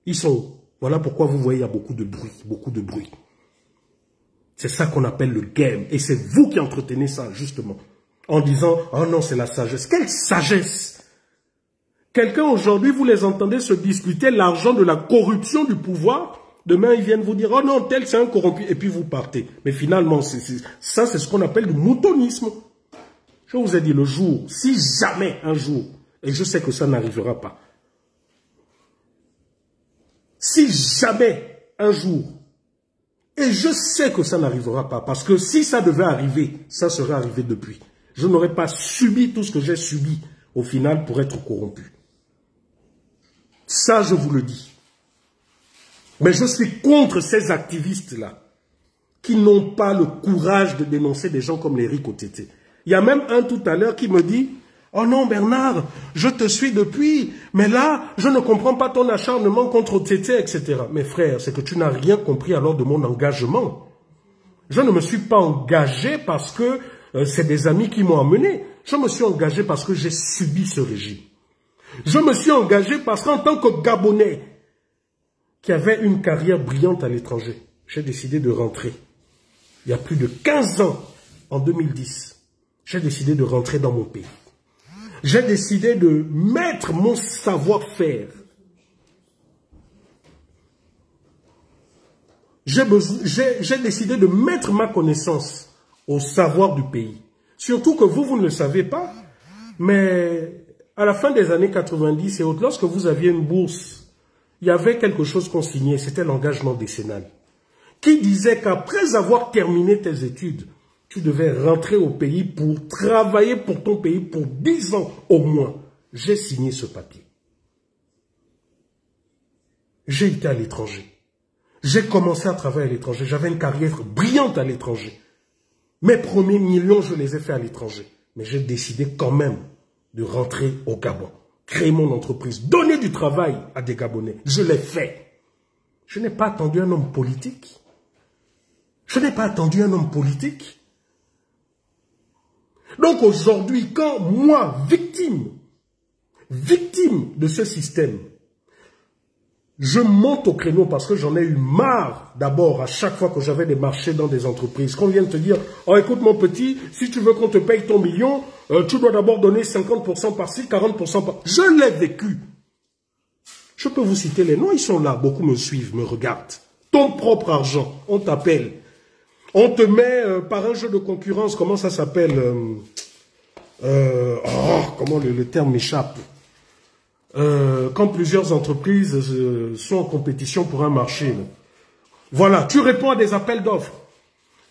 ils sont... Voilà pourquoi vous voyez, il y a beaucoup de bruit. C'est ça qu'on appelle le game. Et c'est vous qui entretenez ça, justement. en disant « Oh non, c'est la sagesse ». Quelle sagesse? Quelqu'un aujourd'hui, vous les entendez se disputer l'argent de la corruption du pouvoir. Demain, ils viennent vous dire « Oh non, tel c'est un corrompu » et puis vous partez. Mais finalement, ça c'est ce qu'on appelle du moutonisme. Je vous ai dit le jour, si jamais un jour, et je sais que ça n'arrivera pas, si jamais un jour, et je sais que ça n'arrivera pas, parce que si ça devait arriver, ça serait arrivé depuis. Je n'aurais pas subi tout ce que j'ai subi au final pour être corrompu. Ça, je vous le dis. Mais je suis contre ces activistes-là qui n'ont pas le courage de dénoncer des gens comme les Rico Tété. Il y a même un tout à l'heure qui me dit « Oh non Bernard, je te suis depuis, mais là, je ne comprends pas ton acharnement contre Tété, etc. » Mes frères, c'est que tu n'as rien compris alors de mon engagement. Je ne me suis pas engagé parce que c'est des amis qui m'ont emmené. Je me suis engagé parce que j'ai subi ce régime. Je me suis engagé parce qu'en tant que Gabonais, qui avait une carrière brillante à l'étranger, j'ai décidé de rentrer. Il y a plus de 15 ans, en 2010, j'ai décidé de rentrer dans mon pays. J'ai décidé de mettre mon savoir-faire. J'ai décidé de mettre ma connaissance au savoir du pays. Surtout que vous ne le savez pas, mais à la fin des années 90 et autres, lorsque vous aviez une bourse, il y avait quelque chose qu'on signait, c'était l'engagement décennal, qui disait qu'après avoir terminé tes études, tu devais rentrer au pays pour travailler pour ton pays pour 10 ans au moins. J'ai signé ce papier. J'ai été à l'étranger. J'ai commencé à travailler à l'étranger. J'avais une carrière brillante à l'étranger. Mes premiers millions, je les ai faits à l'étranger. Mais j'ai décidé quand même de rentrer au Gabon. Créer mon entreprise. Donner du travail à des Gabonais. Je l'ai fait. Je n'ai pas attendu un homme politique. Je n'ai pas attendu un homme politique. Donc aujourd'hui, quand moi, victime de ce système, je monte au créneau parce que j'en ai eu marre d'abord à chaque fois que j'avais des marchés dans des entreprises. Qu'on vient te dire, oh écoute mon petit, si tu veux qu'on te paye ton million, tu dois d'abord donner 50% par-ci, 40% par... Je l'ai vécu. Je peux vous citer les noms, ils sont là, beaucoup me suivent, me regardent. Ton propre argent, on t'appelle. On te met par un jeu de concurrence, comment ça s'appelle comment le terme m'échappe. Quand plusieurs entreprises sont en compétition pour un marché. Voilà, tu réponds à des appels d'offres.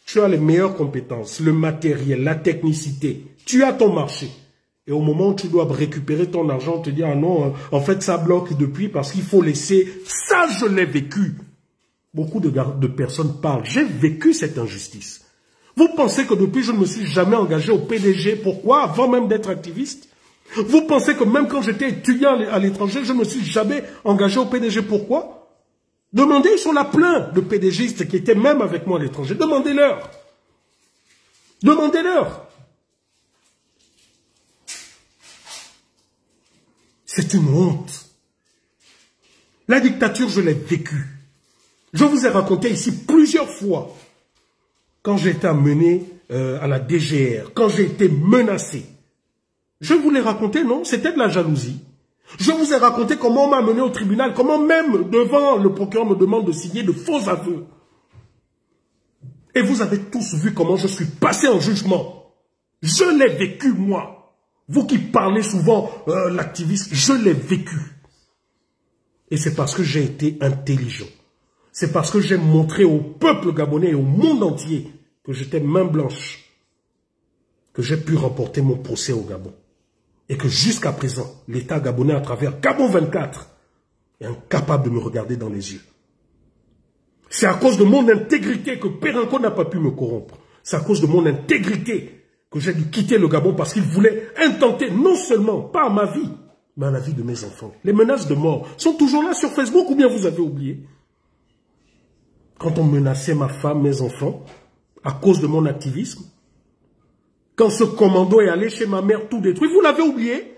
Tu as les meilleures compétences, le matériel, la technicité. Tu as ton marché. Et au moment où tu dois récupérer ton argent, on te dit, ah non, en fait ça bloque depuis parce qu'il faut laisser. Ça, je l'ai vécu. Beaucoup de personnes parlent. J'ai vécu cette injustice. Vous pensez que depuis, je ne me suis jamais engagé au PDG. Pourquoi? Avant même d'être activiste. Vous pensez que même quand j'étais étudiant à l'étranger, je ne me suis jamais engagé au PDG. Pourquoi? Demandez, ils sont là plein de PDGistes qui étaient même avec moi à l'étranger. Demandez-leur. Demandez-leur. C'est une honte. La dictature, je l'ai vécue. Je vous ai raconté ici plusieurs fois quand j'ai été amené à la DGR, quand j'ai été menacé. Je vous l'ai raconté, non? C'était de la jalousie. Je vous ai raconté comment on m'a amené au tribunal, comment même devant le procureur me demande de signer de faux aveux. Et vous avez tous vu comment je suis passé en jugement. Je l'ai vécu, moi. Vous qui parlez souvent l'activiste, je l'ai vécu. Et c'est parce que j'ai été intelligent. C'est parce que j'ai montré au peuple gabonais et au monde entier que j'étais main blanche, que j'ai pu remporter mon procès au Gabon. Et que jusqu'à présent, l'État gabonais à travers Gabon 24 est incapable de me regarder dans les yeux. C'est à cause de mon intégrité que Pérenco n'a pas pu me corrompre. C'est à cause de mon intégrité que j'ai dû quitter le Gabon parce qu'il voulait intenter non seulement, pas à ma vie, mais à la vie de mes enfants. Les menaces de mort sont toujours là sur Facebook ou bien vous avez oublié? Quand on menaçait ma femme, mes enfants, à cause de mon activisme, quand ce commando est allé chez ma mère tout détruit, vous l'avez oublié?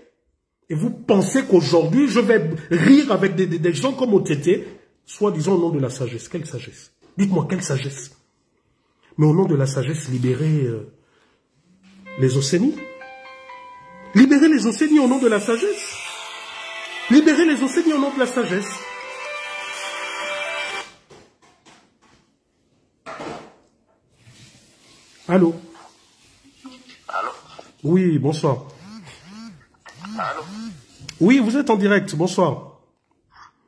Et vous pensez qu'aujourd'hui, je vais rire avec des gens comme OTT, soi-disant au nom de la sagesse. Quelle sagesse? Dites-moi, quelle sagesse? Mais au nom de la sagesse, libérer Les Océnies. Libérez les Océnies au nom de la sagesse. Libérez les Océnies au nom de la sagesse. Allô? Allô? Oui, bonsoir. Allô? Oui, vous êtes en direct, bonsoir.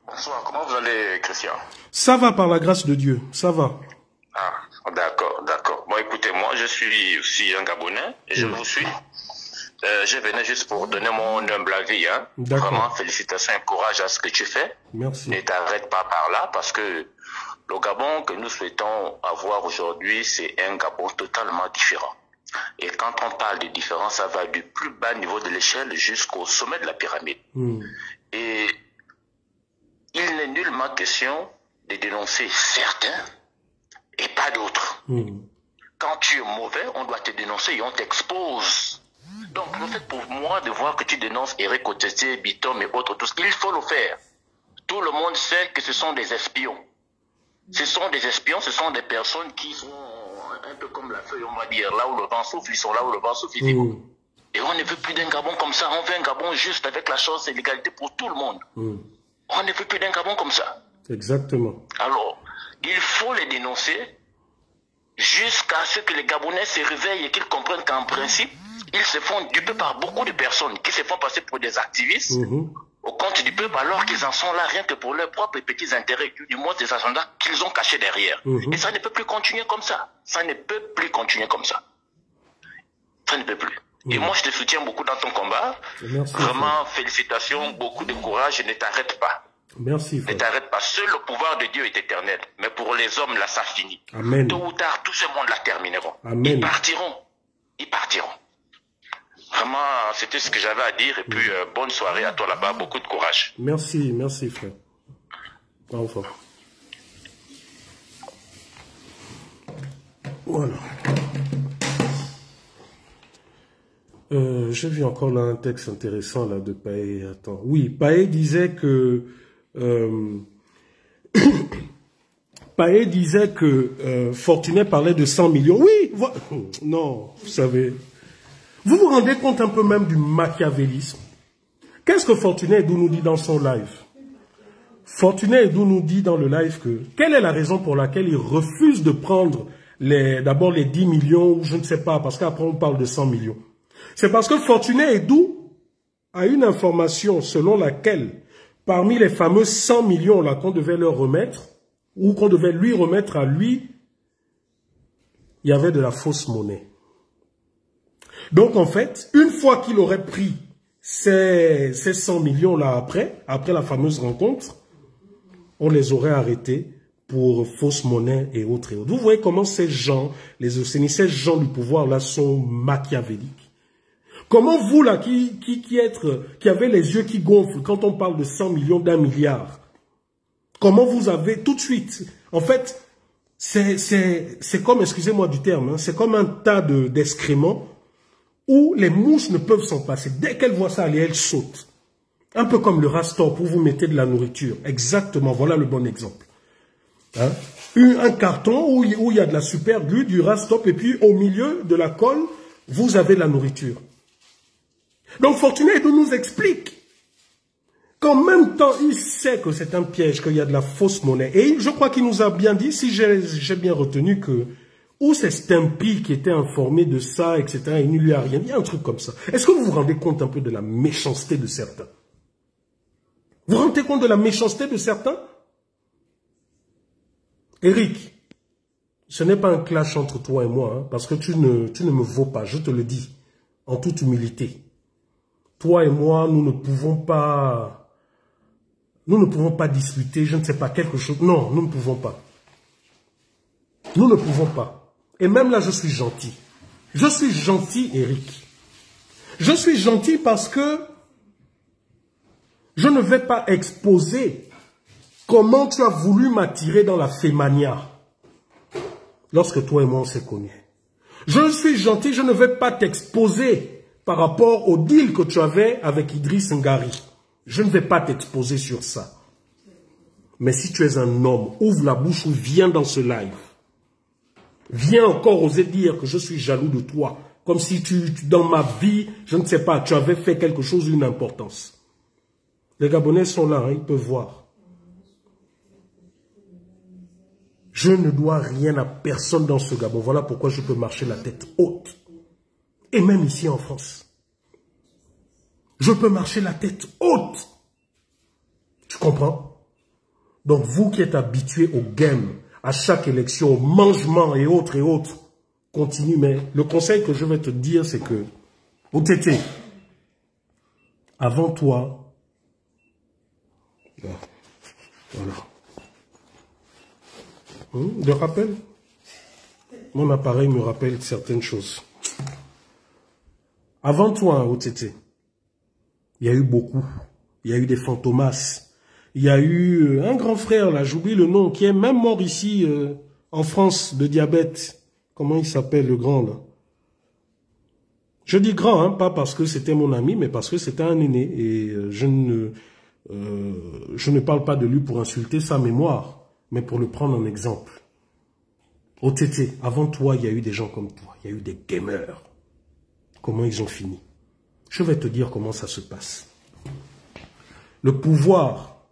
Bonsoir, comment vous allez, Christian? Ça va par la grâce de Dieu, ça va. Ah, d'accord, d'accord. Bon, écoutez, moi, je suis aussi un Gabonais et je vous suis. Je venais juste pour donner mon humble avis. Hein. Vraiment, félicitations et courage à ce que tu fais. Merci. Ne t'arrête pas par là parce que le Gabon que nous souhaitons avoir aujourd'hui, c'est un Gabon totalement différent. Et quand on parle de différence, ça va du plus bas niveau de l'échelle jusqu'au sommet de la pyramide. Et il n'est nullement question de dénoncer certains et pas d'autres. Quand tu es mauvais, on doit te dénoncer et on t'expose. Donc, le fait pour moi de voir que tu dénonces Eric Otete, Bitom et autres, tous, il faut le faire. Tout le monde sait que ce sont des espions. Ce sont des espions, ce sont des personnes qui sont un peu comme la feuille, on va dire, là où le vent souffle, ils sont là où le vent souffle, ils Et on ne veut plus d'un Gabon comme ça, on veut un Gabon juste avec la chance et l'égalité pour tout le monde. On ne veut plus d'un Gabon comme ça. Exactement. Alors, il faut les dénoncer jusqu'à ce que les Gabonais se réveillent et qu'ils comprennent qu'en principe, ils se font duper par beaucoup de personnes qui se font passer pour des activistes au compte du peuple alors qu'ils en sont là rien que pour leurs propres petits intérêts, du moins des agendas qu'ils ont cachés derrière. Et ça ne peut plus continuer comme ça. Ça ne peut plus continuer comme ça. Ça ne peut plus. Et moi, je te soutiens beaucoup dans ton combat. Merci, vraiment, félicitations, beaucoup de courage et ne t'arrête pas. Merci, frère. Ne t'arrête pas. Seul le pouvoir de Dieu est éternel. Mais pour les hommes, là, ça finit. Amen. Tôt ou tard, tout ce monde la termineront. Amen. Ils partiront. Ils partiront. Vraiment, c'était ce que j'avais à dire. Et puis, bonne soirée à toi là-bas. Beaucoup de courage. Merci, merci, frère. Au revoir. Voilà. J'ai vu encore là un texte intéressant là de Paé. Attends. Oui, Paé disait que Paé disait que Fortuné parlait de 100 millions. Oui, non, vous savez. Vous vous rendez compte un peu même du machiavélisme? Qu'est-ce que Fortuné Edou nous dit dans son live? Fortuné Edou nous dit dans le live que quelle est la raison pour laquelle il refuse de prendre d'abord les 10 millions ou je ne sais pas, parce qu'après on parle de 100 millions. C'est parce que Fortuné Edou a une information selon laquelle parmi les fameux 100 millions là qu'on devait leur remettre ou qu'on devait lui remettre à lui, il y avait de la fausse monnaie. Donc, en fait, une fois qu'il aurait pris ces 100 millions-là après la fameuse rencontre, on les aurait arrêtés pour fausse monnaie et autres. Vous voyez comment ces gens, les Océnies, ces gens du pouvoir-là sont machiavéliques. Comment vous, là, qui avez les yeux qui gonflent quand on parle de 100 millions d'1 milliard, comment vous avez tout de suite, en fait, c'est comme, excusez-moi du terme, hein, c'est comme un tas d'excréments où les mouches ne peuvent s'en passer. Dès qu'elles voient ça aller, elles sautent. Un peu comme le Rastor, où vous mettez de la nourriture. Exactement, voilà le bon exemple. Hein? Un carton où il y a de la super glue, du Rastop, et puis au milieu de la colle, vous avez de la nourriture. Donc Fortuné Edou nous explique qu'en même temps, il sait que c'est un piège, qu'il y a de la fausse monnaie. Et je crois qu'il nous a bien dit, si j'ai bien retenu que ou c'est Stimpy qui était informé de ça, etc. Il ne lui a rien dit, un truc comme ça. Est-ce que vous vous rendez compte un peu de la méchanceté de certains? Vous vous rendez compte de la méchanceté de certains? Eric, ce n'est pas un clash entre toi et moi, hein, parce que tu ne me vaux pas, je te le dis, en toute humilité. Toi et moi, nous ne pouvons pas discuter, je ne sais pas, quelque chose. Non, nous ne pouvons pas. Nous ne pouvons pas. Et même là, je suis gentil. Je suis gentil, Eric. Je suis gentil parce que je ne vais pas exposer comment tu as voulu m'attirer dans la fémania lorsque toi et moi on s'est connus. Je suis gentil, je ne vais pas t'exposer par rapport au deal que tu avais avec Idriss Ngari. Je ne vais pas t'exposer sur ça. Mais si tu es un homme, ouvre la bouche ou viens dans ce live. Viens encore oser dire que je suis jaloux de toi Comme si dans ma vie, je ne sais pas, tu avais fait quelque chose d'une importance. Les Gabonais sont là, hein, ils peuvent voir. Je ne dois rien à personne dans ce Gabon. Voilà pourquoi je peux marcher la tête haute. Et même ici en France. Je peux marcher la tête haute. Tu comprends? Donc vous qui êtes habitués au game, à chaque élection, au mangement et autres, continue. Mais le conseil que je vais te dire, c'est que, OTT, avant toi, voilà. De rappel, mon appareil me rappelle certaines choses. Avant toi, OTT, il y a eu beaucoup. Il y a eu des fantomas. Il y a eu un grand frère, là, j'oublie le nom, qui est même mort ici, en France, de diabète. Comment il s'appelle, le grand, là? Je dis grand, hein, pas parce que c'était mon ami, mais parce que c'était un aîné. Et je ne parle pas de lui pour insulter sa mémoire, mais pour le prendre en exemple. OTT, avant toi, il y a eu des gens comme toi. Il y a eu des gamers. Comment ils ont fini? Je vais te dire comment ça se passe. Le pouvoir,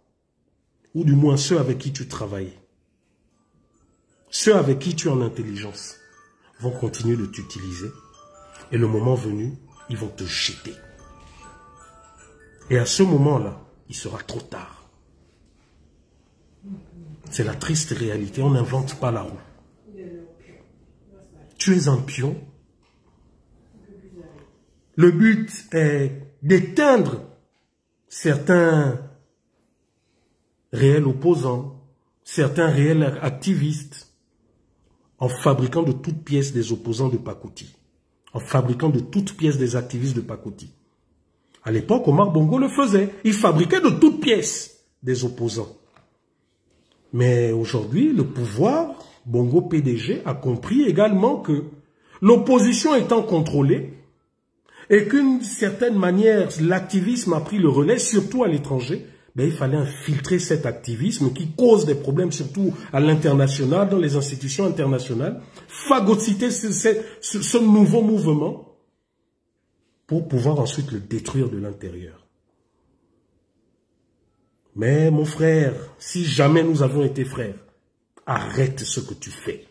ou du moins ceux avec qui tu travailles, ceux avec qui tu es en intelligence, vont continuer de t'utiliser. Et le moment venu, ils vont te jeter. Et à ce moment-là, il sera trop tard. C'est la triste réalité, on n'invente pas la roue. Tu es un pion. Le but est d'éteindre certains réels opposants, certains réels activistes, en fabriquant de toutes pièces des opposants de Pakouti, en fabriquant de toutes pièces des activistes de Pakouti. À l'époque, Omar Bongo le faisait. Il fabriquait de toutes pièces des opposants. Mais aujourd'hui, le pouvoir, Bongo PDG, a compris également que l'opposition étant contrôlée et qu'une certaine manière, l'activisme a pris le relais, surtout à l'étranger, il fallait infiltrer cet activisme qui cause des problèmes, surtout à l'international, dans les institutions internationales, phagocyter ce nouveau mouvement pour pouvoir ensuite le détruire de l'intérieur. Mais mon frère, si jamais nous avons été frères, arrête ce que tu fais.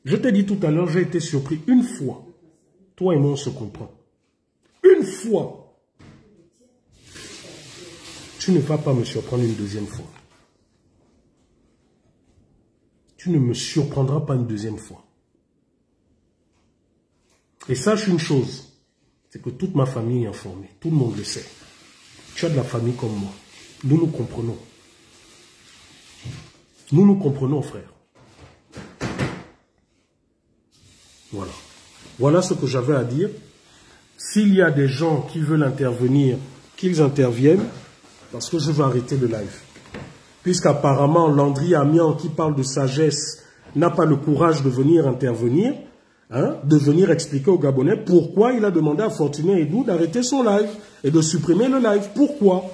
Je t'ai dit tout à l'heure, j'ai été surpris une fois. Toi et moi, on se comprend. Une fois. Tu ne vas pas me surprendre une deuxième fois. Tu ne me surprendras pas une deuxième fois. Et sache une chose, c'est que toute ma famille est informée. Tout le monde le sait. Tu as de la famille comme moi. Nous nous comprenons. Nous nous comprenons, frère. Voilà. Voilà ce que j'avais à dire. S'il y a des gens qui veulent intervenir, qu'ils interviennent, parce que je vais arrêter le live. Puisqu'apparemment, Landry Amian, qui parle de sagesse, n'a pas le courage de venir intervenir, hein, de venir expliquer aux Gabonais pourquoi il a demandé à Fortuné Edou d'arrêter son live et de supprimer le live. Pourquoi?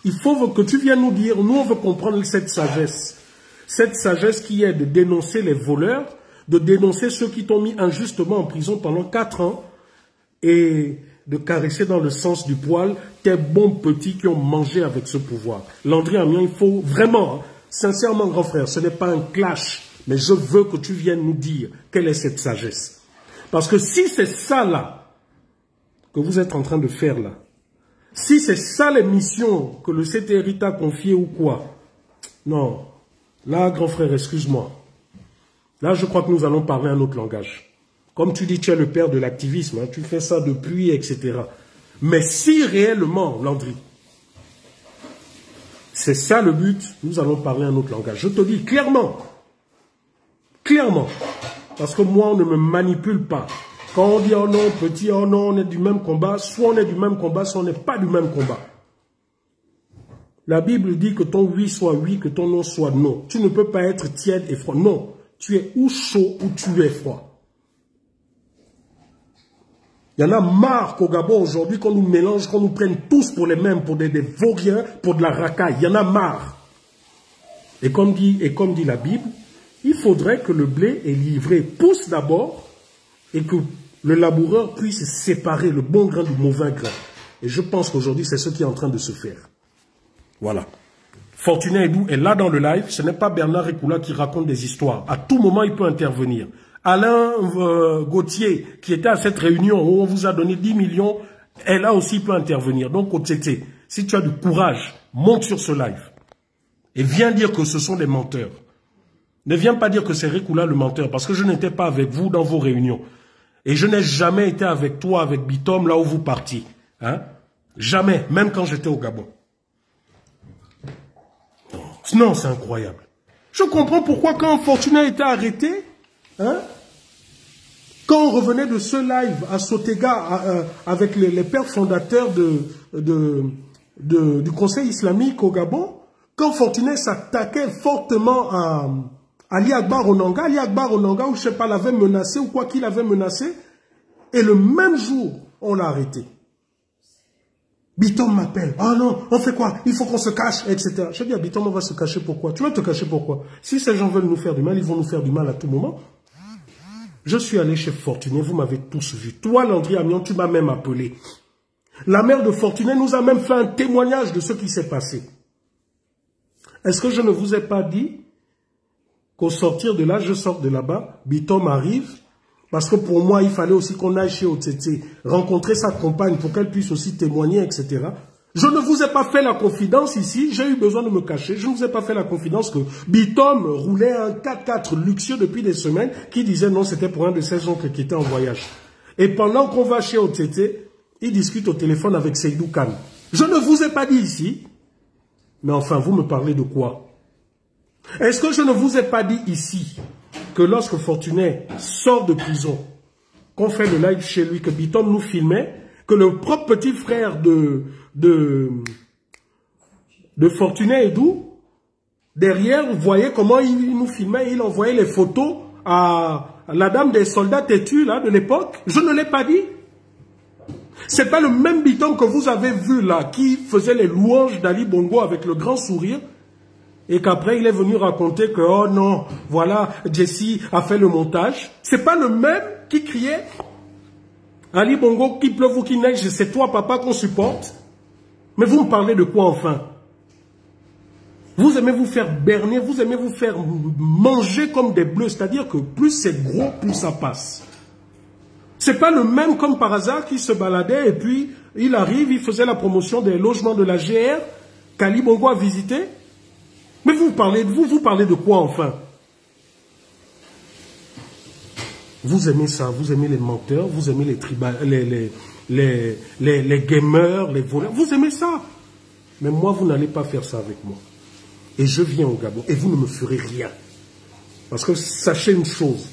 Il faut que tu viennes nous dire. Nous, on veut comprendre cette sagesse. Cette sagesse qui est de dénoncer les voleurs, de dénoncer ceux qui t'ont mis injustement en prison pendant 4 ans et de caresser dans le sens du poil tes bons petits qui ont mangé avec ce pouvoir. Landry Amian, il faut vraiment, sincèrement, grand frère, ce n'est pas un clash, mais je veux que tu viennes nous dire quelle est cette sagesse. Parce que si c'est ça là, que vous êtes en train de faire là, si c'est ça les missions que le CTRI t'a confiées ou quoi, non, là, grand frère, excuse-moi. Là, je crois que nous allons parler un autre langage. Comme tu dis, tu es le père de l'activisme, hein, tu fais ça depuis, etc. Mais si réellement, Landry, c'est ça le but, nous allons parler un autre langage. Je te dis clairement, clairement, parce que moi, on ne me manipule pas. Quand on dit, oh non, petit, oh non, on est du même combat, soit on est du même combat, soit on n'est pas du même combat. La Bible dit que ton oui soit oui, que ton non soit non. Tu ne peux pas être tiède et froid. Non, tu es ou chaud ou tu es froid. Il y en a marre qu'au Gabon aujourd'hui, qu'on nous mélange, qu'on nous prenne tous pour les mêmes, pour des vauriens, pour de la racaille. Il y en a marre. Et comme dit la Bible, il faudrait que le blé est livré pousse d'abord et que le laboureur puisse séparer le bon grain du mauvais grain. Et je pense qu'aujourd'hui, c'est ce qui est en train de se faire. Voilà. Fortuné Edou est là dans le live. Ce n'est pas Bernard Ekoula qui raconte des histoires. À tout moment, il peut intervenir. Alain Gauthier, qui était à cette réunion où on vous a donné 10 millions, est là aussi, il peut intervenir. Donc, Otete, si tu as du courage, monte sur ce live. Et viens dire que ce sont des menteurs. Ne viens pas dire que c'est Ekoula le menteur, parce que je n'étais pas avec vous dans vos réunions. Et je n'ai jamais été avec toi, avec Bitom, là où vous partiez. Hein? Jamais, même quand j'étais au Gabon. Non, c'est incroyable. Je comprends pourquoi quand Fortuné a été arrêté, hein, quand on revenait de ce live à Sotega avec les pères fondateurs du Conseil islamique au Gabon, quand Fortuné s'attaquait fortement à Ali Akbar Onanga, ou je sais pas, l'avait menacé ou quoi qu'il avait menacé, et le même jour, on l'a arrêté. Bitom m'appelle. Ah non, on fait quoi? Il faut qu'on se cache, etc. Je dis à Bitom, on va se cacher pourquoi? Tu vas te cacher pourquoi? Si ces gens veulent nous faire du mal, ils vont nous faire du mal à tout moment. Je suis allé chez Fortuné, vous m'avez tous vu. Toi, Landry Amion, tu m'as même appelé. La mère de Fortuné nous a même fait un témoignage de ce qui s'est passé. Est-ce que je ne vous ai pas dit qu'au sortir de là, je sors de là-bas, Bitom arrive, parce que pour moi, il fallait aussi qu'on aille chez Otete, rencontrer sa compagne pour qu'elle puisse aussi témoigner, etc. Je ne vous ai pas fait la confidence ici, j'ai eu besoin de me cacher, je ne vous ai pas fait la confidence que Bitom roulait un 4x4 luxueux depuis des semaines, qui disait non, c'était pour un de ses oncles qui était en voyage. Et pendant qu'on va chez Otete, il discute au téléphone avec Seydou Khan. Je ne vous ai pas dit ici, mais enfin, vous me parlez de quoi? Est-ce que je ne vous ai pas dit ici que lorsque Fortuné sort de prison, qu'on fait le live chez lui, que Bitom nous filmait, que le propre petit frère de Fortuné Edou, derrière, vous voyez comment il nous filmait, il envoyait les photos à la dame des soldats têtus là, de l'époque. Je ne l'ai pas dit. C'est pas le même Bitom que vous avez vu là, qui faisait les louanges d'Ali Bongo avec le grand sourire, et qu'après il est venu raconter que, oh non, voilà, Jessie a fait le montage. C'est pas le même qui criait, Ali Bongo, qu'il pleuve ou qu'il neige, c'est toi papa qu'on supporte. Mais vous me parlez de quoi enfin? Vous aimez vous faire berner, vous aimez vous faire manger comme des bleus, c'est-à-dire que plus c'est gros, plus ça passe. C'est pas le même comme par hasard qui se baladait et puis il arrive, il faisait la promotion des logements de la GR qu'Ali Bongo a visité. Mais vous parlez de quoi enfin? Vous aimez ça, vous aimez les menteurs, vous aimez les gamers, les voleurs, vous aimez ça. Mais moi, vous n'allez pas faire ça avec moi. Et je viens au Gabon et vous ne me ferez rien. Parce que sachez une chose,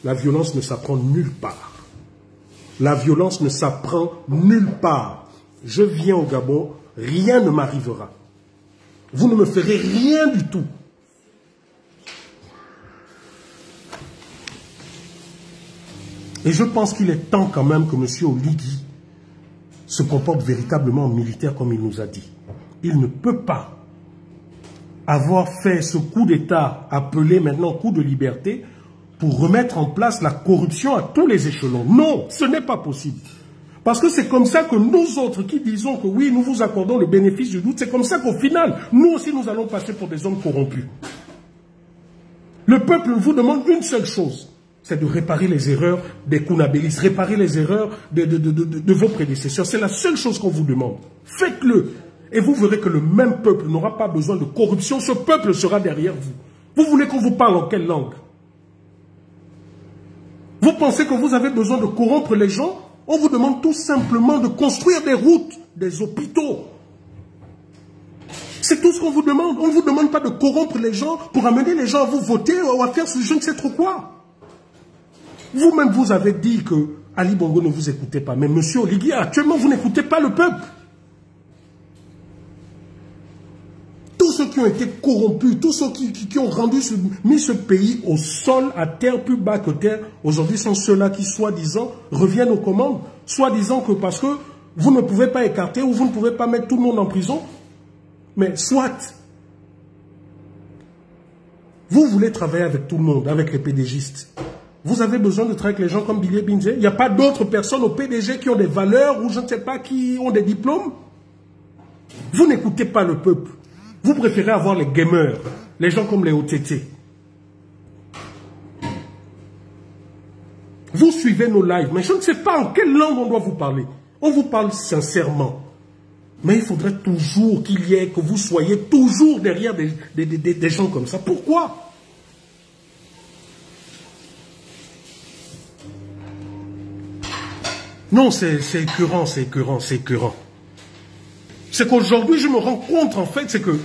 la violence ne s'apprend nulle part. La violence ne s'apprend nulle part. Je viens au Gabon, rien ne m'arrivera. Vous ne me ferez rien du tout. Et je pense qu'il est temps quand même que M. Oligui se comporte véritablement militaire comme il nous a dit. Il ne peut pas avoir fait ce coup d'État appelé maintenant coup de liberté pour remettre en place la corruption à tous les échelons. Non, ce n'est pas possible. Parce que c'est comme ça que nous autres qui disons que oui, nous vous accordons le bénéfice du doute, c'est comme ça qu'au final, nous aussi nous allons passer pour des hommes corrompus. Le peuple vous demande une seule chose, c'est de réparer les erreurs des Kounabélis, réparer les erreurs de vos prédécesseurs. C'est la seule chose qu'on vous demande. Faites-le. Et vous verrez que le même peuple n'aura pas besoin de corruption. Ce peuple sera derrière vous. Vous voulez qu'on vous parle en quelle langue? Vous pensez que vous avez besoin de corrompre les gens? On vous demande tout simplement de construire des routes, des hôpitaux. C'est tout ce qu'on vous demande. On ne vous demande pas de corrompre les gens pour amener les gens à vous voter ou à faire ce je ne sais trop quoi. Vous-même, vous avez dit que Ali Bongo ne vous écoutait pas. Mais M. Oligui, actuellement, vous n'écoutez pas le peuple. Tous ceux qui ont été corrompus, tous ceux qui ont mis ce pays au sol, à terre, plus bas que terre, aujourd'hui sont ceux-là qui, soi-disant, reviennent aux commandes. Soi-disant que parce que vous ne pouvez pas écarter ou vous ne pouvez pas mettre tout le monde en prison. Mais soit, vous voulez travailler avec tout le monde, avec les pédégistes. Vous avez besoin de travailler avec les gens comme Billy Binze. Il n'y a pas d'autres personnes au PDG qui ont des valeurs ou je ne sais pas qui ont des diplômes. Vous n'écoutez pas le peuple. Vous préférez avoir les gamers, les gens comme les OTT. Vous suivez nos lives, mais je ne sais pas en quelle langue on doit vous parler. On vous parle sincèrement. Mais il faudrait toujours qu'il y ait, que vous soyez toujours derrière des gens comme ça. Pourquoi? Non, c'est écœurant, c'est écœurant, c'est écœurant. C'est qu'aujourd'hui, je me rends compte, en fait, c'est que...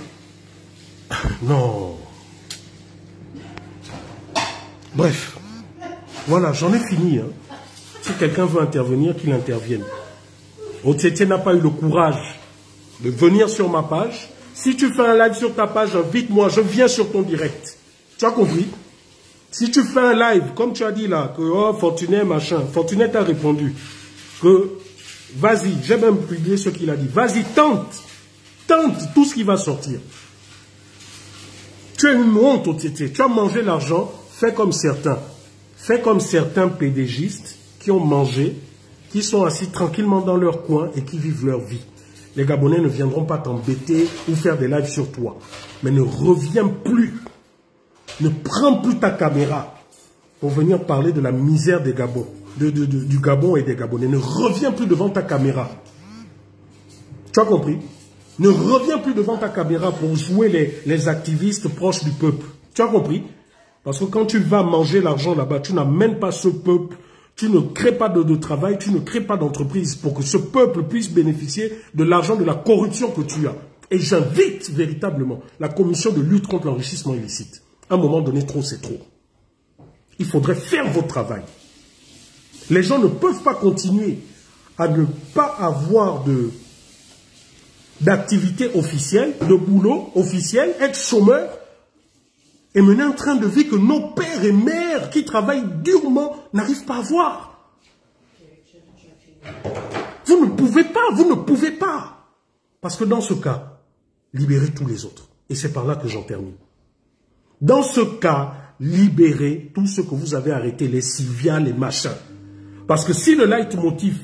Non. Bref. Voilà, j'en ai fini. Hein. Si quelqu'un veut intervenir, qu'il intervienne. OTT n'a pas eu le courage de venir sur ma page. Si tu fais un live sur ta page, invite-moi, je viens sur ton direct. Tu as compris? Si tu fais un live, comme tu as dit là, que oh, Fortuné, machin, Fortuné t'a répondu que vas-y, j'ai même publié ce qu'il a dit. Vas-y, tente tout ce qui va sortir. Tu es une honte, OTT. Tu as mangé l'argent, fais comme certains. Fais comme certains PDGistes qui ont mangé, qui sont assis tranquillement dans leur coin et qui vivent leur vie. Les Gabonais ne viendront pas t'embêter ou faire des lives sur toi. Mais ne reviens plus. Ne prends plus ta caméra pour venir parler de la misère des Gabons, du Gabon et des Gabonais. Ne reviens plus devant ta caméra. Tu as compris? Ne reviens plus devant ta caméra pour jouer les activistes proches du peuple. Tu as compris? Parce que quand tu vas manger l'argent là-bas, tu n'amènes pas ce peuple, tu ne crées pas de travail, tu ne crées pas d'entreprise pour que ce peuple puisse bénéficier de l'argent de la corruption que tu as. Et j'invite véritablement la commission de lutte contre l'enrichissement illicite. À un moment donné, trop c'est trop. Il faudrait faire votre travail. Les gens ne peuvent pas continuer à ne pas avoir d'activité officielle, de boulot officiel, être chômeur, et mener un train de vie que nos pères et mères qui travaillent durement n'arrivent pas à voir. Vous ne pouvez pas, vous ne pouvez pas. Parce que dans ce cas, libérez tous les autres. Et c'est par là que j'en termine. Dans ce cas, libérez tout ce que vous avez arrêté, les Sylvia, les machins. Parce que si le leitmotiv,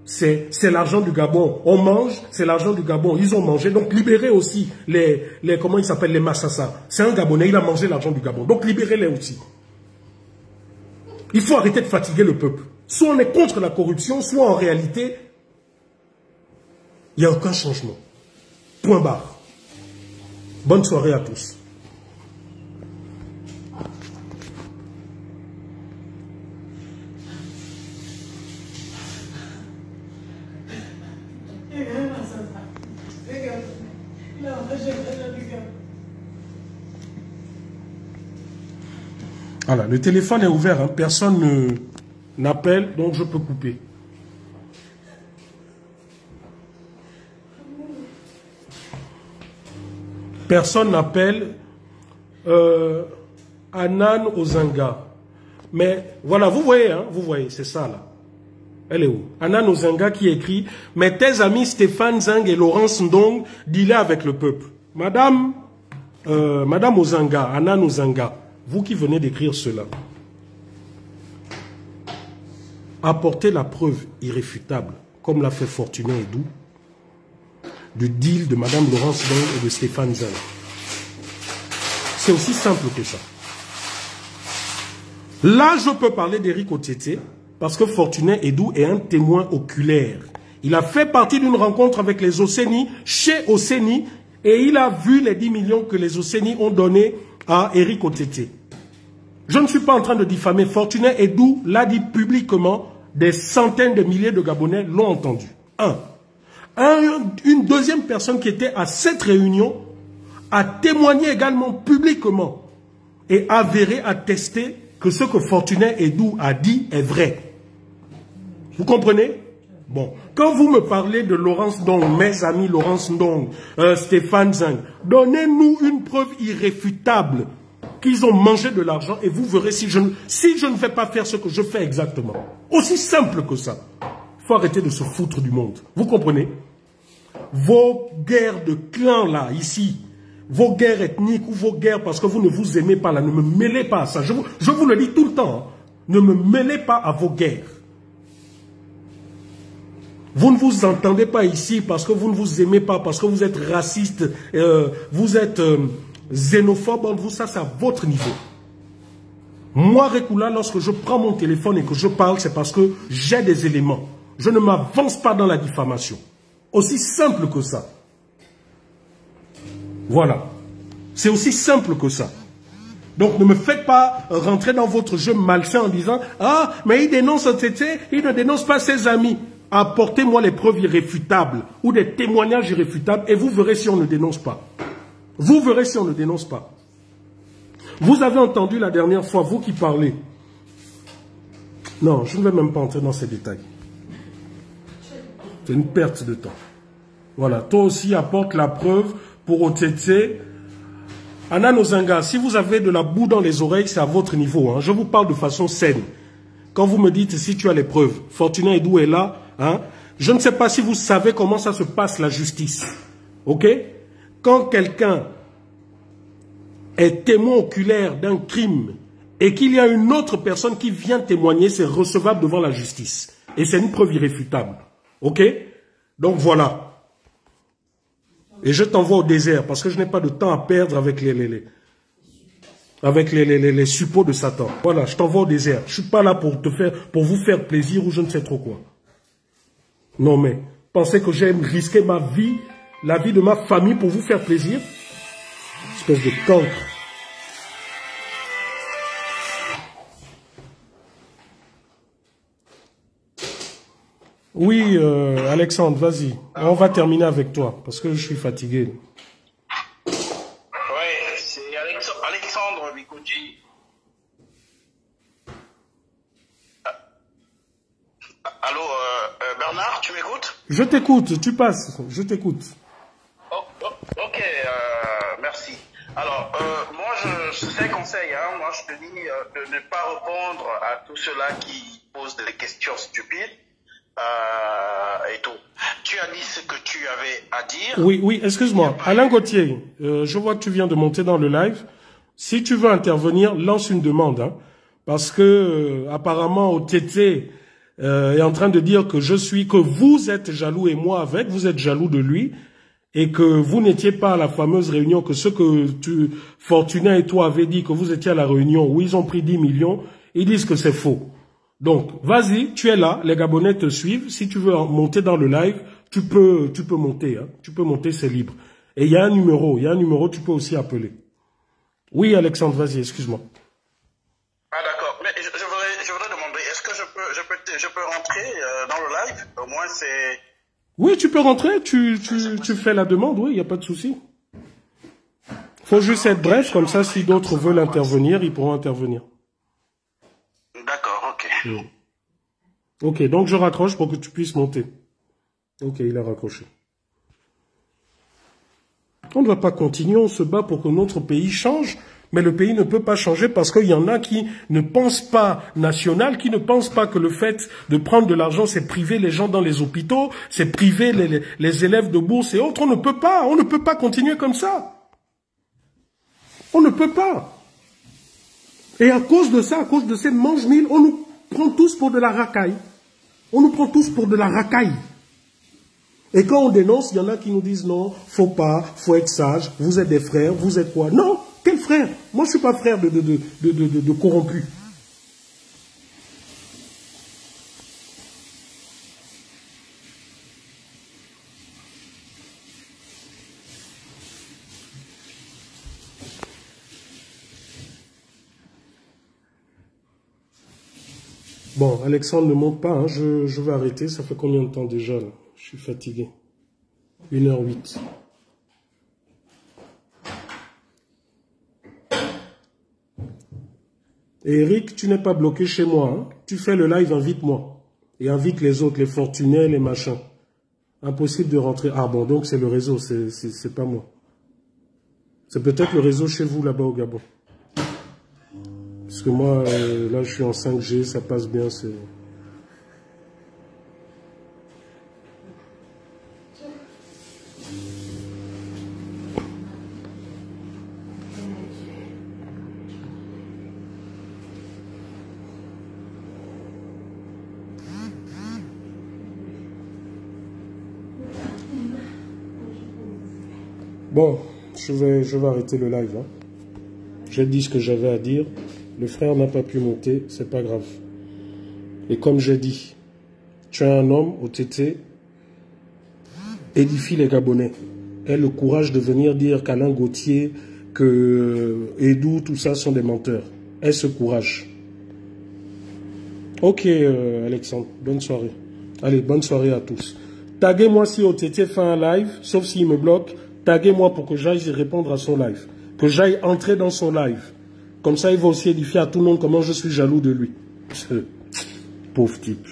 c'est l'argent du Gabon, on mange, c'est l'argent du Gabon, ils ont mangé, donc libérez aussi comment ils s'appellent, les Massassa. C'est un Gabonais, il a mangé l'argent du Gabon, donc libérez-les aussi. Il faut arrêter de fatiguer le peuple. Soit on est contre la corruption, soit en réalité, il n'y a aucun changement. Point barre. Bonne soirée à tous. Voilà, le téléphone est ouvert, hein. Personne n'appelle, donc je peux couper. Personne n'appelle Anan Ozanga. Mais voilà, vous voyez, c'est ça là. Elle est où? Anan Ozanga qui écrit « Mais tes amis Stéphane Zang et Laurence Ndong dealaient avec le peuple. » Madame Ozanga, Anan Ozanga, vous qui venez d'écrire cela, apportez la preuve irréfutable, comme l'a fait Fortuné Edou, du deal de Madame Laurence Ndong et de Stéphane Zang. C'est aussi simple que ça. Là, je peux parler d'Éric Otiété, parce que Fortuné Edou est un témoin oculaire. Il a fait partie d'une rencontre avec les Océnies, chez Océnie, et il a vu les 10 millions que les Océnies ont donnés à Éric Otiété. Je ne suis pas en train de diffamer. Fortuné Edou l'a dit publiquement, des centaines de milliers de Gabonais l'ont entendu. Une deuxième personne qui était à cette réunion a témoigné également publiquement et avéré, attesté que ce que Fortuné Edou a dit est vrai. Vous comprenez? Bon, quand vous me parlez de Laurence Ndong, mes amis Laurence Ndong, Stéphane Zang, donnez-nous une preuve irréfutable qu'ils ont mangé de l'argent et vous verrez si je ne vais pas faire ce que je fais exactement. Aussi simple que ça. Il faut arrêter de se foutre du monde. Vous comprenez? Vos guerres de clans là, ici, vos guerres ethniques ou vos guerres parce que vous ne vous aimez pas là, ne me mêlez pas à ça. Je vous le dis tout le temps. Hein. Ne me mêlez pas à vos guerres. Vous ne vous entendez pas ici parce que vous ne vous aimez pas, parce que vous êtes raciste, vous êtes xénophobe, vous, ça c'est à votre niveau. Moi, Rekula, lorsque je prends mon téléphone et que je parle, c'est parce que j'ai des éléments. Je ne m'avance pas dans la diffamation. Aussi simple que ça. Voilà. C'est aussi simple que ça. Donc ne me faites pas rentrer dans votre jeu malsain en disant « Ah, mais il dénonce Tété, il ne dénonce pas ses amis. » Apportez-moi les preuves irréfutables ou des témoignages irréfutables et vous verrez si on ne dénonce pas. Vous verrez si on ne dénonce pas. Vous avez entendu la dernière fois, vous qui parlez. Non, je ne vais même pas entrer dans ces détails. C'est une perte de temps. Voilà, toi aussi apporte la preuve pour OTT. Anna Nozanga, si vous avez de la boue dans les oreilles, c'est à votre niveau. Hein. Je vous parle de façon saine. Quand vous me dites si tu as les preuves, Fortuné Edou est là. Hein. Je ne sais pas si vous savez comment ça se passe la justice. Ok? Quand quelqu'un est témoin oculaire d'un crime et qu'il y a une autre personne qui vient témoigner, c'est recevable devant la justice. Et c'est une preuve irréfutable. Ok? Donc voilà. Et je t'envoie au désert parce que je n'ai pas de temps à perdre avec les suppôts de Satan. Voilà, je t'envoie au désert. Je ne suis pas là pour vous faire plaisir ou je ne sais trop quoi. Non mais, pensez que j'aime risquer ma vie, la vie de ma famille pour vous faire plaisir? Espèce de cancre. Oui, Alexandre, vas-y. On va terminer avec toi, parce que je suis fatigué. Oui, c'est Alexandre Bikouji. Allô, Bernard, tu m'écoutes? Je t'écoute, tu passes, je t'écoute. Ok, merci. Alors, moi, je sais conseil, hein, moi je te dis de ne pas répondre à tous ceux-là qui posent des questions stupides. Et tout. Tu as dit ce que tu avais à dire. Oui, oui, excuse-moi. Alain Gauthier, je vois que tu viens de monter dans le live. Si tu veux intervenir, lance une demande. Hein, parce que apparemment, OTT est en train de dire que vous êtes jaloux et moi avec, vous êtes jaloux de lui. Et que vous n'étiez pas à la fameuse réunion, que ce que Fortuné et toi avez dit, que vous étiez à la réunion où ils ont pris 10 millions, ils disent que c'est faux. Donc, vas-y, tu es là, les Gabonais te suivent. Si tu veux monter dans le live, tu peux monter. Hein. Tu peux monter, c'est libre. Et il y a un numéro, tu peux aussi appeler. Oui, Alexandre, vas-y, excuse-moi. Ah d'accord, mais je voudrais demander, est-ce que je peux rentrer dans le live? Au moins c'est... Oui, tu peux rentrer, tu fais la demande, oui, il n'y a pas de souci. Faut juste être bref, comme ça, si d'autres veulent intervenir, ils pourront intervenir. D'accord, ok. Ok, donc je raccroche pour que tu puisses monter. Ok, il a raccroché. On ne va pas continuer, on se bat pour que notre pays change, mais le pays ne peut pas changer parce qu'il y en a qui ne pensent pas national, qui ne pensent pas que le fait de prendre de l'argent, c'est priver les gens dans les hôpitaux, c'est priver les élèves de bourse et autres. On ne peut pas continuer comme ça. On ne peut pas. Et à cause de ça, à cause de ces mange-mille, on nous prend tous pour de la racaille. On nous prend tous pour de la racaille. Et quand on dénonce, il y en a qui nous disent non, faut pas, faut être sage, vous êtes des frères, vous êtes quoi? Non, quel frère? Moi je suis pas frère de corrompus. Bon, Alexandre ne monte pas, hein. Je vais arrêter. Ça fait combien de temps déjà là? Je suis fatigué. 1h08. Et Eric, tu n'es pas bloqué chez moi. Hein. Tu fais le live, invite-moi. Et invite les autres, les fortunés, les machins. Impossible de rentrer. Ah bon, donc c'est le réseau, c'est pas moi. C'est peut-être le réseau chez vous là-bas au Gabon. Parce que moi, là, je suis en 5G, ça passe bien. Bon, je vais arrêter le live. Hein. J'ai dit ce que j'avais à dire. Le frère n'a pas pu monter, c'est pas grave. Et comme j'ai dit, tu es un homme au TT, édifie les Gabonais. Aie le courage de venir dire qu'Alain Gauthier, que Edou, tout ça sont des menteurs. Aie ce courage. Ok, Alexandre, bonne soirée. Allez, bonne soirée à tous. Taguez-moi si OTT fait un live, sauf s'il me bloque. Taguez-moi pour que j'aille répondre à son live. Que j'aille entrer dans son live. Comme ça, il va aussi édifier à tout le monde comment je suis jaloux de lui. Pauvre type.